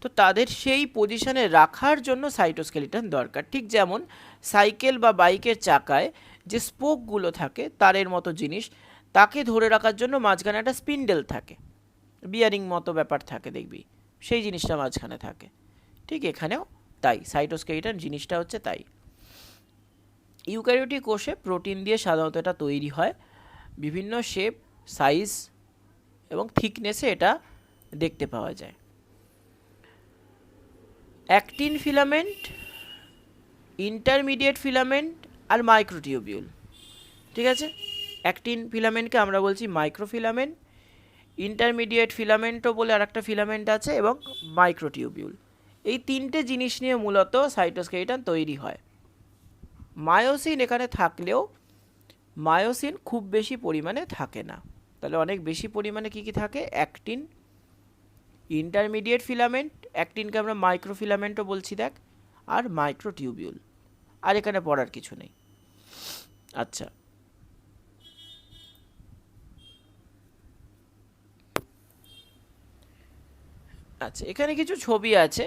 তো তাদের সেই পজিশনে রাখার জন্য সাইটোস্কেলিটন দরকার। ঠিক যেমন সাইকেল বা বাইকের চাকায় যে স্পোকগুলো থাকে তারের মতো জিনিস, তাকে ধরে রাখার জন্য মাঝখানে একটা স্পিন্ডেল থাকে, বিয়ারিং মতো ব্যাপার থাকে, দেখবি সেই জিনিসটা মাঝখানে থাকে। ঠিক এখানেও তাই, সাইটোস্কেলিটন জিনিসটা হচ্ছে তাই। ইউক্যারিওটিক কোষে প্রোটিন দিয়ে সাধারণত এটা তৈরি হয়, বিভিন্ন শেপ, সাইজ এবং থিকনেসে এটা দেখতে পাওয়া যায়। অ্যাক্টিন ফিলামেন্ট, ইন্টারমিডিয়েট ফিলামেন্ট আর মাইক্রোটিউবিউল। ঠিক আছে, অ্যাক্টিন ফিলামেন্টকে আমরা বলছি মাইক্রোফিলামেন্ট, ইন্টারমিডিয়েট ফিলামেন্টও বলে আর একটা ফিলামেন্ট আছে, এবং মাইক্রোটিউবিউল। এই তিনটে জিনিস নিয়ে মূলত সাইটোস্কেলিটন তৈরি হয়। মায়োসিন এখানে থাকলেও মায়োসিন খুব বেশি পরিমাণে থাকে না। তাহলে অনেক বেশি পরিমাণে কী কী থাকে? অ্যাক্টিন, ইন্টারমিডিয়েট ফিলামেন্ট, অ্যাক্টিনকে আমরা মাইক্রোফিলামেন্টও বলছি দেখ, আর মাইক্রোটিউবিউল। আর এখানে পড়ার কিছু নেই। আচ্ছা, আচ্ছা এখানে কিছু ছবি আছে,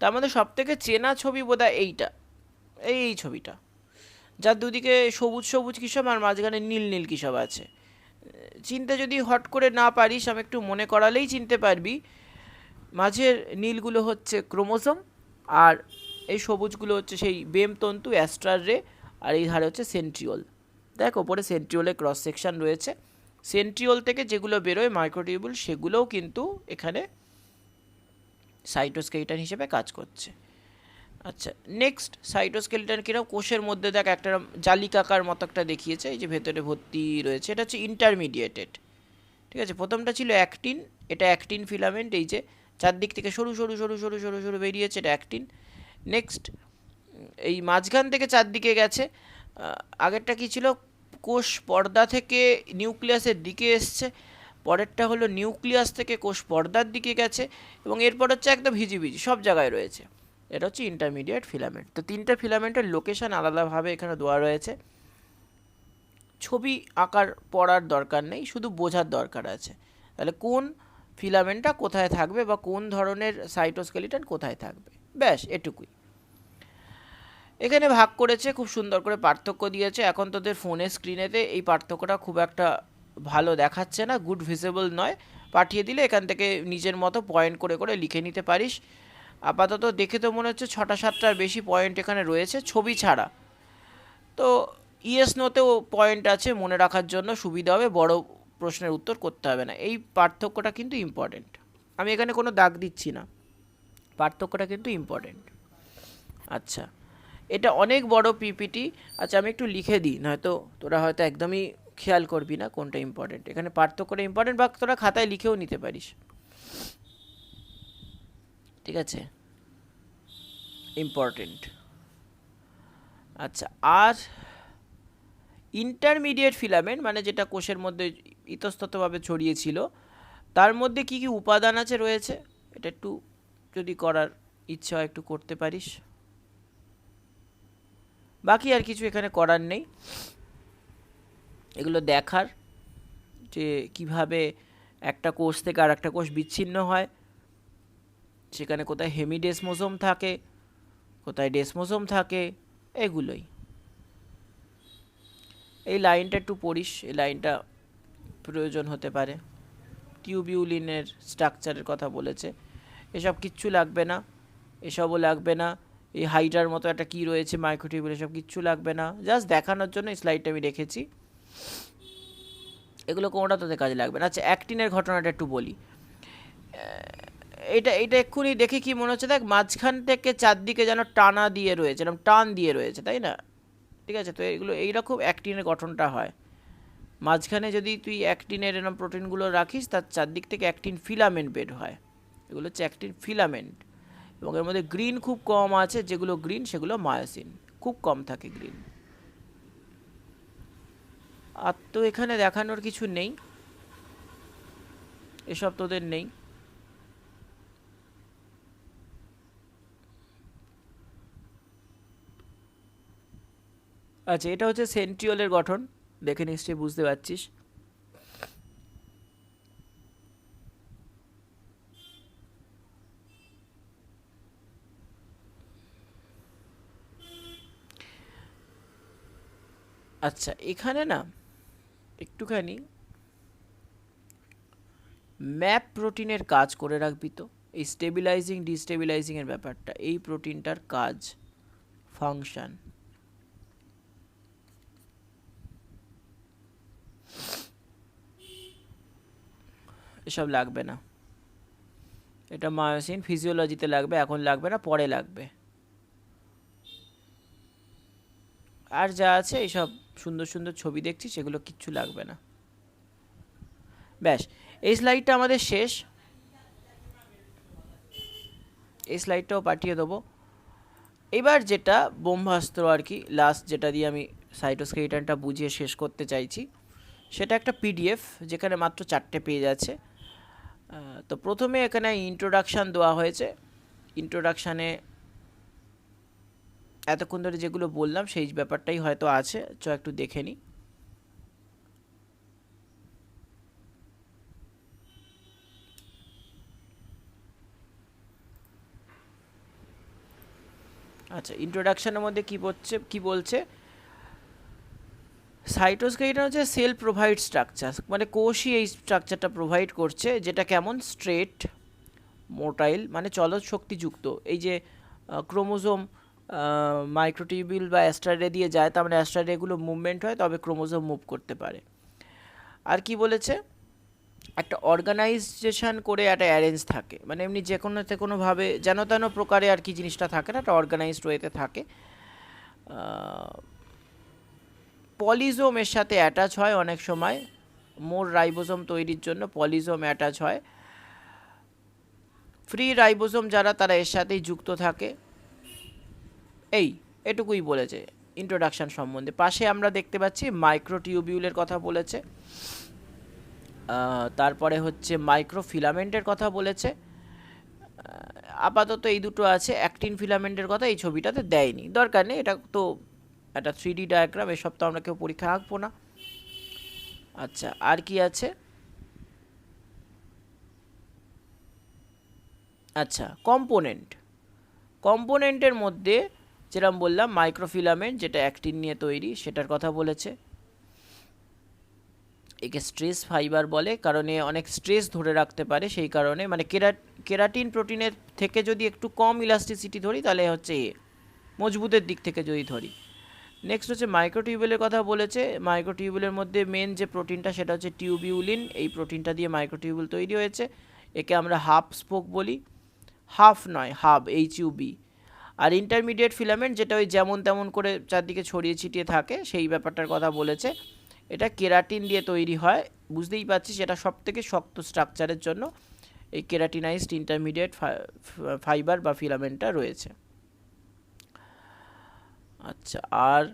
তার মধ্যে সব থেকে চেনা ছবি বোধহয় এইটা, এই ছবিটা, যার দুদিকে সবুজ সবুজ কিসব আর মাঝখানে নীল নীল কিসব আছে। চিনতে যদি হট করে না পারিস, আমি একটু মনে করালেই চিনতে পারবি। মাঝের নীলগুলো হচ্ছে ক্রোমোসোম, আর এই সবুজগুলো হচ্ছে সেই বেম তন্তু, অ্যাস্ট্রাল রে, আর এই ধারে হচ্ছে সেন্ট্রিওল। দেখ ওপরে সেন্ট্রিওলের ক্রস সেকশন রয়েছে, সেন্ট্রিওল থেকে যেগুলো বেরোয় মাইক্রোটিউবিউল, সেগুলোও কিন্তু এখানে সাইটোস্কেলিটন হিসেবে কাজ করছে। আচ্ছা, নেক্সট সাইটোস্কেলিটন কিরকম? কোষের মধ্যে দেখ একটা জালিকাকার মতো একটা দেখিয়েছে, এই যে ভেতরে ভর্তি রয়েছে, এটা হচ্ছে ইন্টারমিডিয়েটেড। ঠিক আছে, প্রথমটা ছিল অ্যাক্টিন, এটা অ্যাক্টিন ফিলামেন্ট, এই যে চারদিক থেকে সরু সরু সরু সরু সরু সরু বেরিয়েছে, এটা অ্যাক্টিন। নেক্সট এই মাঝখান থেকে চারদিকে গেছে, আগেরটা কি ছিল? কোষ পর্দা থেকে নিউক্লিয়াসের দিকে এসছে, পরেরটা হলো নিউক্লিয়াস থেকে কোষ পর্দার দিকে গেছে, এবং এরপর হচ্ছে একদম ভিজিভিজি সব জায়গায় রয়েছে, এটা হচ্ছে ইন্টারমিডিয়েট ফিলামেন্ট। তো তিনটে ফিলামেন্টের লোকেশন আলাদাভাবে এখানে দেওয়া রয়েছে। ছবি আঁকার পড়ার দরকার নেই, শুধু বোঝার দরকার আছে, তাহলে কোন ফিলামেন্টটা কোথায় থাকবে বা কোন ধরনের সাইটোস্কেলিটন কোথায় থাকবে, ব্যাস এটুকুই। এখানে ভাগ করেছে, খুব সুন্দর করে পার্থক্য দিয়েছে। এখন তোদের ফোনের স্ক্রিনেতে এই পার্থক্যটা খুব একটা ভালো দেখাচ্ছে না, গুড ভিজিবল নয়, পাঠিয়ে দিলে এখান থেকে নিজের মতো পয়েন্ট করে করে লিখে নিতে পারিস। আপাতত দেখে তো মনে হচ্ছে 6টা-7টার বেশি পয়েন্ট এখানে রয়েছে ছবি ছাড়া। তো ইএস নোতেও পয়েন্ট আছে, মনে রাখার জন্য সুবিধা হবে, বড় প্রশ্নের উত্তর করতে হবে না। এই পার্থক্যটা কিন্তু ইম্পর্টেন্ট, আমি এখানে কোনো দাগ দিচ্ছি না, পার্থক্যটা কিন্তু ইম্পর্টেন্ট। আচ্ছা, এটা অনেক বড় পিপিটি। আচ্ছা আমি একটু লিখে দিই, নয়তো তোরা হয়তো একদমই খেয়াল করবি না কোনটা ইম্পর্টেন্ট। এখানে পার্থক্যটা ইম্পর্টেন্ট, বা তোরা খাতায় লিখেও নিতে পারিস। ঠিক আছে, ইম্পর্টেন্ট। আচ্ছা, আর ইন্টারমিডিয়েট ফিলামেন্ট মানে যেটা কোষের মধ্যে ইতস্ততভাবে ছড়িয়েছিল, তার মধ্যে কি কি উপাদান আছে রয়েছে, এটা একটু যদি করার ইচ্ছা হয় একটু করতে পারিস। বাকি আর কিছু এখানে করার নেই, এগুলো দেখার যে কিভাবে একটা কোষ থেকে আর একটা কোষ বিচ্ছিন্ন হয়, সেখানে কোথায় হেমিডেসমোসোম থাকে, কোথায় ডেসমোসোম থাকে, এগুলোই। এই লাইনটা একটু পড়িস, এই লাইনটা প্রয়োজন হতে পারে। টিউবিউলিনের স্ট্রাকচারের কথা বলেছে, এসব কিচ্ছু লাগবে না, এসবও লাগবে না। এই হাইড্রার মতো একটা কী রয়েছে মাইক্রোটিউবিউল, এসব কিচ্ছু লাগবে না, জাস্ট দেখানোর জন্য এই স্লাইডটা আমি রেখেছি। এগুলো কোনোটা তোদের কাজে লাগবে না। আচ্ছা, অ্যাক্টিনের ঘটনাটা একটু বলি। এটা এক্ষুনি দেখে কি মনে হচ্ছে, দেখ মাঝখান থেকে চারদিকে যেন টানা দিয়ে রয়েছে, এরকম টান দিয়ে রয়েছে, তাই না? ঠিক আছে, তো এগুলো এইরকম অ্যাক্টিনের গঠনটা হয়। মাঝখানে যদি তুই অ্যাক্টিনের এরকম প্রোটিনগুলো রাখিস, তার চারদিক থেকে অ্যাক্টিন ফিলামেন্ট বের হয়, এগুলো হচ্ছে অ্যাক্টিন ফিলামেন্ট। এবং এর মধ্যে গ্রিন খুব কম আছে, যেগুলো গ্রিন সেগুলো মায়োসিন, খুব কম থাকে গ্রিন। আর তো এখানে দেখানোর কিছু নেই, এসব তোদের নেই। আচ্ছা, এটা হচ্ছে সেন্ট্রিওলের গঠন, দেখে নিশ্চয়ই বুঝতে পারছিস। আচ্ছা, এখানে না একটুখানি ম্যাপ প্রোটিনের কাজ করে রাখবি তো, এই স্টেবিলাইজিং ডিস্টেবিলাইজিংয়ের ব্যাপারটা, এই প্রোটিনটার কাজ, ফাংশন। এসব লাগবে না, এটা মায়োসিন ফিজিওলজিতে লাগবে, এখন লাগবে না, পরে লাগবে। আর যা আছে এইসব সুন্দর সুন্দর ছবি দেখছি, সেগুলো কিচ্ছু লাগবে না। ব্যাস, এই স্লাইডটা আমাদের শেষ, এই স্লাইডটাও পাঠিয়ে দেবো। এবার যেটা ব্রহ্মাস্ত্র আর কি, লাস্ট যেটা দিয়ে আমি সাইটোস্কেলিটনটা বুঝিয়ে শেষ করতে চাইছি, সেটা একটা পিডিএফ, যেখানে মাত্র 4টে পেজ আছে। তো প্রথমে এখানে ইন্ট্রোডাকশান দেওয়া হয়েছে। ইন্ট্রোডাকশানে এতক্ষণ ধরে যেগুলো বললাম সেই ব্যাপারটাই হয়তো আছে, চ একটু দেখে নিই। আচ্ছা, ইন্ট্রোডাকশানের মধ্যে কি বলছে, সাইটোস্কেলিটন হচ্ছে সেল প্রোভাইড স্ট্রাকচার, মানে কোষই এই স্ট্রাকচারটা প্রোভাইড করছে, যেটা কেমন স্ট্রেট মোটাইল, মানে চলৎ শক্তিযুক্ত। এই যে ক্রোমোজোম মাইক্রোটিউবিউল বা অ্যাস্ট্রাডে দিয়ে যায়, তার মানে অ্যাস্ট্রাডেগুলো মুভমেন্ট হয়, তবে ক্রোমোজোম মুভ করতে পারে। আর কি বলেছে, একটা অর্গানাইজেশন করে একটা অ্যারেঞ্জ থাকে, মানে এমনি যে কোনোভাবে যেন তেন প্রকারে আর কি জিনিসটা থাকে না, একটা অর্গানাইজড ওয়েতে থাকে। পলিজোম এর সাথে অ্যাটাচ হয় অনেক সময়, মোর রাইবোজোম তৈরির জন্য পলিজোম অ্যাটাচ হয়। ফ্রি রাইবোজোম যারা, তারা এর সাথেই যুক্ত থাকে। এটুকুই বলেছে ইন্ট্রোডাকশন সম্বন্ধে। পাশে আমরা দেখতে পাচ্ছি মাইক্রোটিউবিউলের কথা বলেছে, তারপরে হচ্ছে মাইক্রোফিলামেন্টের কথা বলেছে। আপাতত এই দুটো আছে, অ্যাক্টিন ফিলামেন্টের কথা এই ছবিটাতে দেয়নি, দরকার নেই, এটা তো একটা 3D ডায়াগ্রাম, এসব তো আমরা কেউ পরীক্ষা আঁকবো না। আচ্ছা, আর কি আছে, আচ্ছা কম্পোনেন্টের মধ্যে যেরকম বললাম মাইক্রোফিলামেন্ট, যেটা অ্যাক্টিন নিয়ে তৈরি, সেটার কথা বলেছে। একে স্ট্রেস ফাইবার বলে, কারণ এ অনেক স্ট্রেস ধরে রাখতে পারে, সেই কারণে, মানে কেরাটিন প্রোটিনের থেকে যদি একটু কম ইলাস্টিসিটি ধরি, তাহলে হচ্ছে মজবুতের দিক থেকে যদি ধরি। নেক্সট হচ্ছে মাইক্রোটিউবুলের কথা বলেছে। মাইক্রোটিউবুলের মধ্যে মেন যে প্রোটিনটা, সেটা হচ্ছে টিউবিউলিন। এই প্রোটিনটা দিয়ে মাইক্রোটিউবুল তৈরি হয়েছে। একে আমরা হাফ স্পোক বলি, হাফ নয় হাব, HUB। আর ইন্টারমিডিয়েট ফিলামেন্ট, যেটা ওই যেমন তেমন করে চারদিকে ছড়িয়ে ছিটিয়ে থাকে, সেই ব্যাপারটার কথা বলেছে। এটা কেরাটিন দিয়ে তৈরি হয়, বুঝতেই পারছিস এটা সব থেকে শক্ত স্ট্রাকচারের জন্য এই কেরাটিনাইজড ইন্টারমিডিয়েট ফাইবার বা ফিলামেন্টটা রয়েছে। আচ্ছা, আর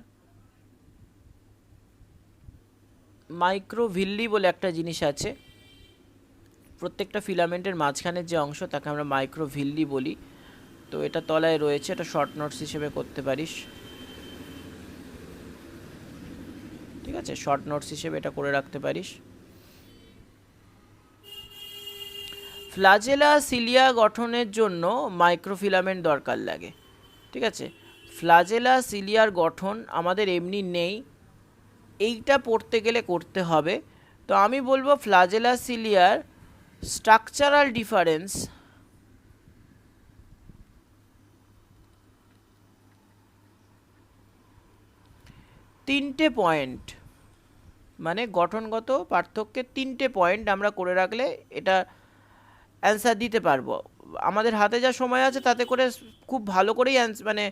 মাইক্রোভিল্লি বলে একটা জিনিস আছে, প্রত্যেকটা ফিলামেন্টের মাঝখানের যে অংশ, তাকে আমরা মাইক্রোভিল্লি বলি। তো এটা তলায় রয়েছে, এটা শর্ট নোটস হিসেবে করতে পারিস, ঠিক আছে, শর্ট নোটস হিসেবে এটা করে রাখতে পারিস। ফ্লাজেলা সিলিয়া গঠনের জন্য মাইক্রোফিলামেন্ট দরকার লাগে, ঠিক আছে। ফ্লাজেলা সিলিয়ার গঠন আমাদের এমনি নেই, এইটা পড়তে গেলে করতে হবে। তো আমি বলবো ফ্লাজেলা সিলিয়ার স্ট্রাকচারাল ডিফারেন্স তিনটে পয়েন্ট, মানে গঠনগত পার্থক্যের তিনটে পয়েন্ট আমরা করে রাখলে এটা অ্যান্সার দিতে পারবো। আমাদের হাতে যা সময় আছে তাতে করে খুব ভালো করেই মানে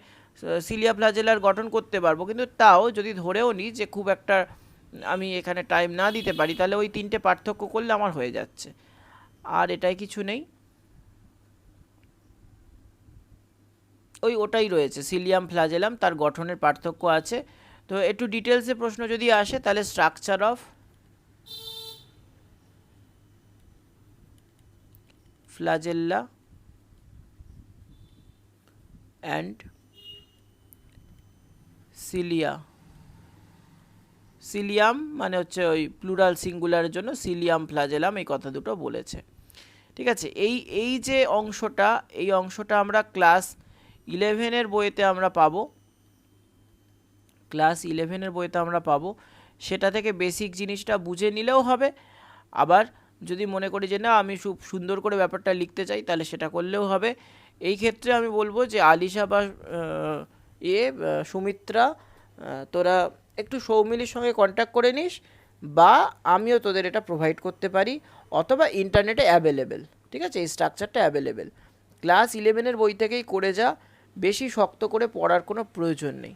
সিলিয়া ফ্লাজেলার গঠন করতে পারবো, কিন্তু তাও যদি ধরেও নিই যে খুব একটা আমি এখানে টাইম না দিতে পারি, তাহলে ওই তিনটে পার্থক্য করলে আমার হয়ে যাচ্ছে। আর এটাই কিছু নেই, ওটাই রয়েছে সিলিয়াম ফ্লাজেলাম, তার গঠনের পার্থক্য আছে। তো একটু ডিটেলসে প্রশ্ন যদি আসে তাহলে structure of ফ্লাজেল্লা and cilia, cilium মানে হচ্ছে ওই প্লুরাল সিঙ্গুলারের জন্য সিলিয়াম ফ্লাজেলাম, এই কথা দুটো বলেছে। ঠিক আছে, এই যে অংশটা, এই অংশটা আমরা ক্লাস 11-এর বইতে আমরা পাবো, ক্লাস 11-এর বইতে আমরা পাবো। সেটা থেকে বেসিক জিনিসটা বুঝে নিলেও হবে। আবার যদি মনে করি যে না আমি খুব সুন্দর করে ব্যাপারটা লিখতে চাই, তাহলে সেটা করলেও হবে। এই ক্ষেত্রে আমি বলবো যে আলিশা বা সুমিত্রা, তোরা একটু সৌমিলির সঙ্গে কন্ট্যাক্ট করে নিস, বা আমিও তোদের এটা প্রোভাইড করতে পারি, অথবা ইন্টারনেটে অ্যাভেলেবেল। ঠিক আছে, এই স্ট্রাকচারটা অ্যাভেলেবেল, ক্লাস 11-এর বই থেকেই করে যা, বেশি শক্ত করে পড়ার কোনো প্রয়োজন নেই।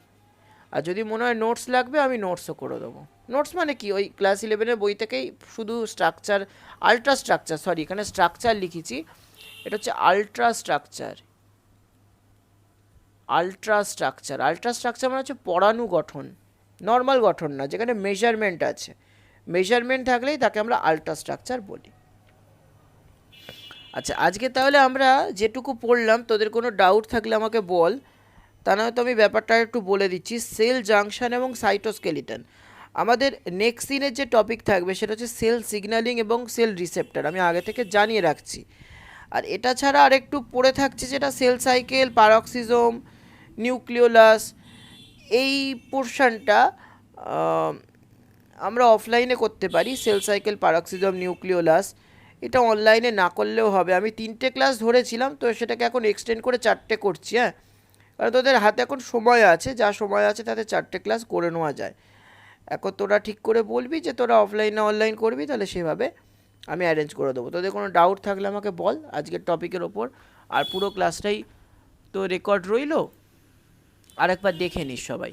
আর যদি মনে হয় নোটস লাগবে, আমি নোটসও করে দেবো। নোটস মানে কি, ওই ক্লাস 11-এর বই থেকেই শুধু স্ট্রাকচার, আলট্রা স্ট্রাকচার, সরি এখানে স্ট্রাকচার লিখেছি, এটা হচ্ছে ultra structure. Ultra structure, ultra structure মানে হচ্ছে পড়ানু গঠন, নর্মাল গঠন না, যেখানে মেজারমেন্ট আছে। মেজারমেন্ট থাকলেই তাকে আমরা আলট্রা স্ট্রাকচার বলি। আচ্ছা, আজকে তাহলে আমরা যেটুকু পড়লাম, তোদের কোনো ডাউট থাকলে আমাকে বল, তা নয়তো আমি ব্যাপারটা একটু বলে দিচ্ছি। সেল জাংশন এবং সাইটোস্কেলিটন, আমাদের নেক্সট দিনের যে টপিক থাকবে সেটা হচ্ছে সেল সিগন্যালিং এবং সেল রিসেপ্টর, আমি আগে থেকে জানিয়ে রাখছি। আর এটা ছাড়া আরেকটু পড়ে থাকছে যেটা সেল সাইকেল, পারক্সিজম, নিউক্লিওলাস। এই পোর্শনটা আমরা অফলাইনে করতে পারি, সেল সাইকেল, পারক্সিজম, নিউক্লিওলাস। এটা অনলাইনে না করলেও হবে। আমি 3টে ক্লাস ধরেছিলাম, তো সেটাকে এখন এক্সটেন্ড করে 4টে করছি। হ্যাঁ, কারণ তোদের হাতে এখন সময় আছে, যা সময় আছে তাতে 4টে ক্লাস করে নেওয়া যায়। এখন তোরা ঠিক করে বলবি যে তোরা অফলাইন না অনলাইন করবি, তাহলে সেভাবে আমি অ্যারেঞ্জ করে দেবো। তোদের কোনো ডাউট থাকলে আমাকে বল আজকের টপিকের ওপর। আর পুরো ক্লাসটাই তো রেকর্ড রইলো, আরেকবার দেখে নিস সবাই।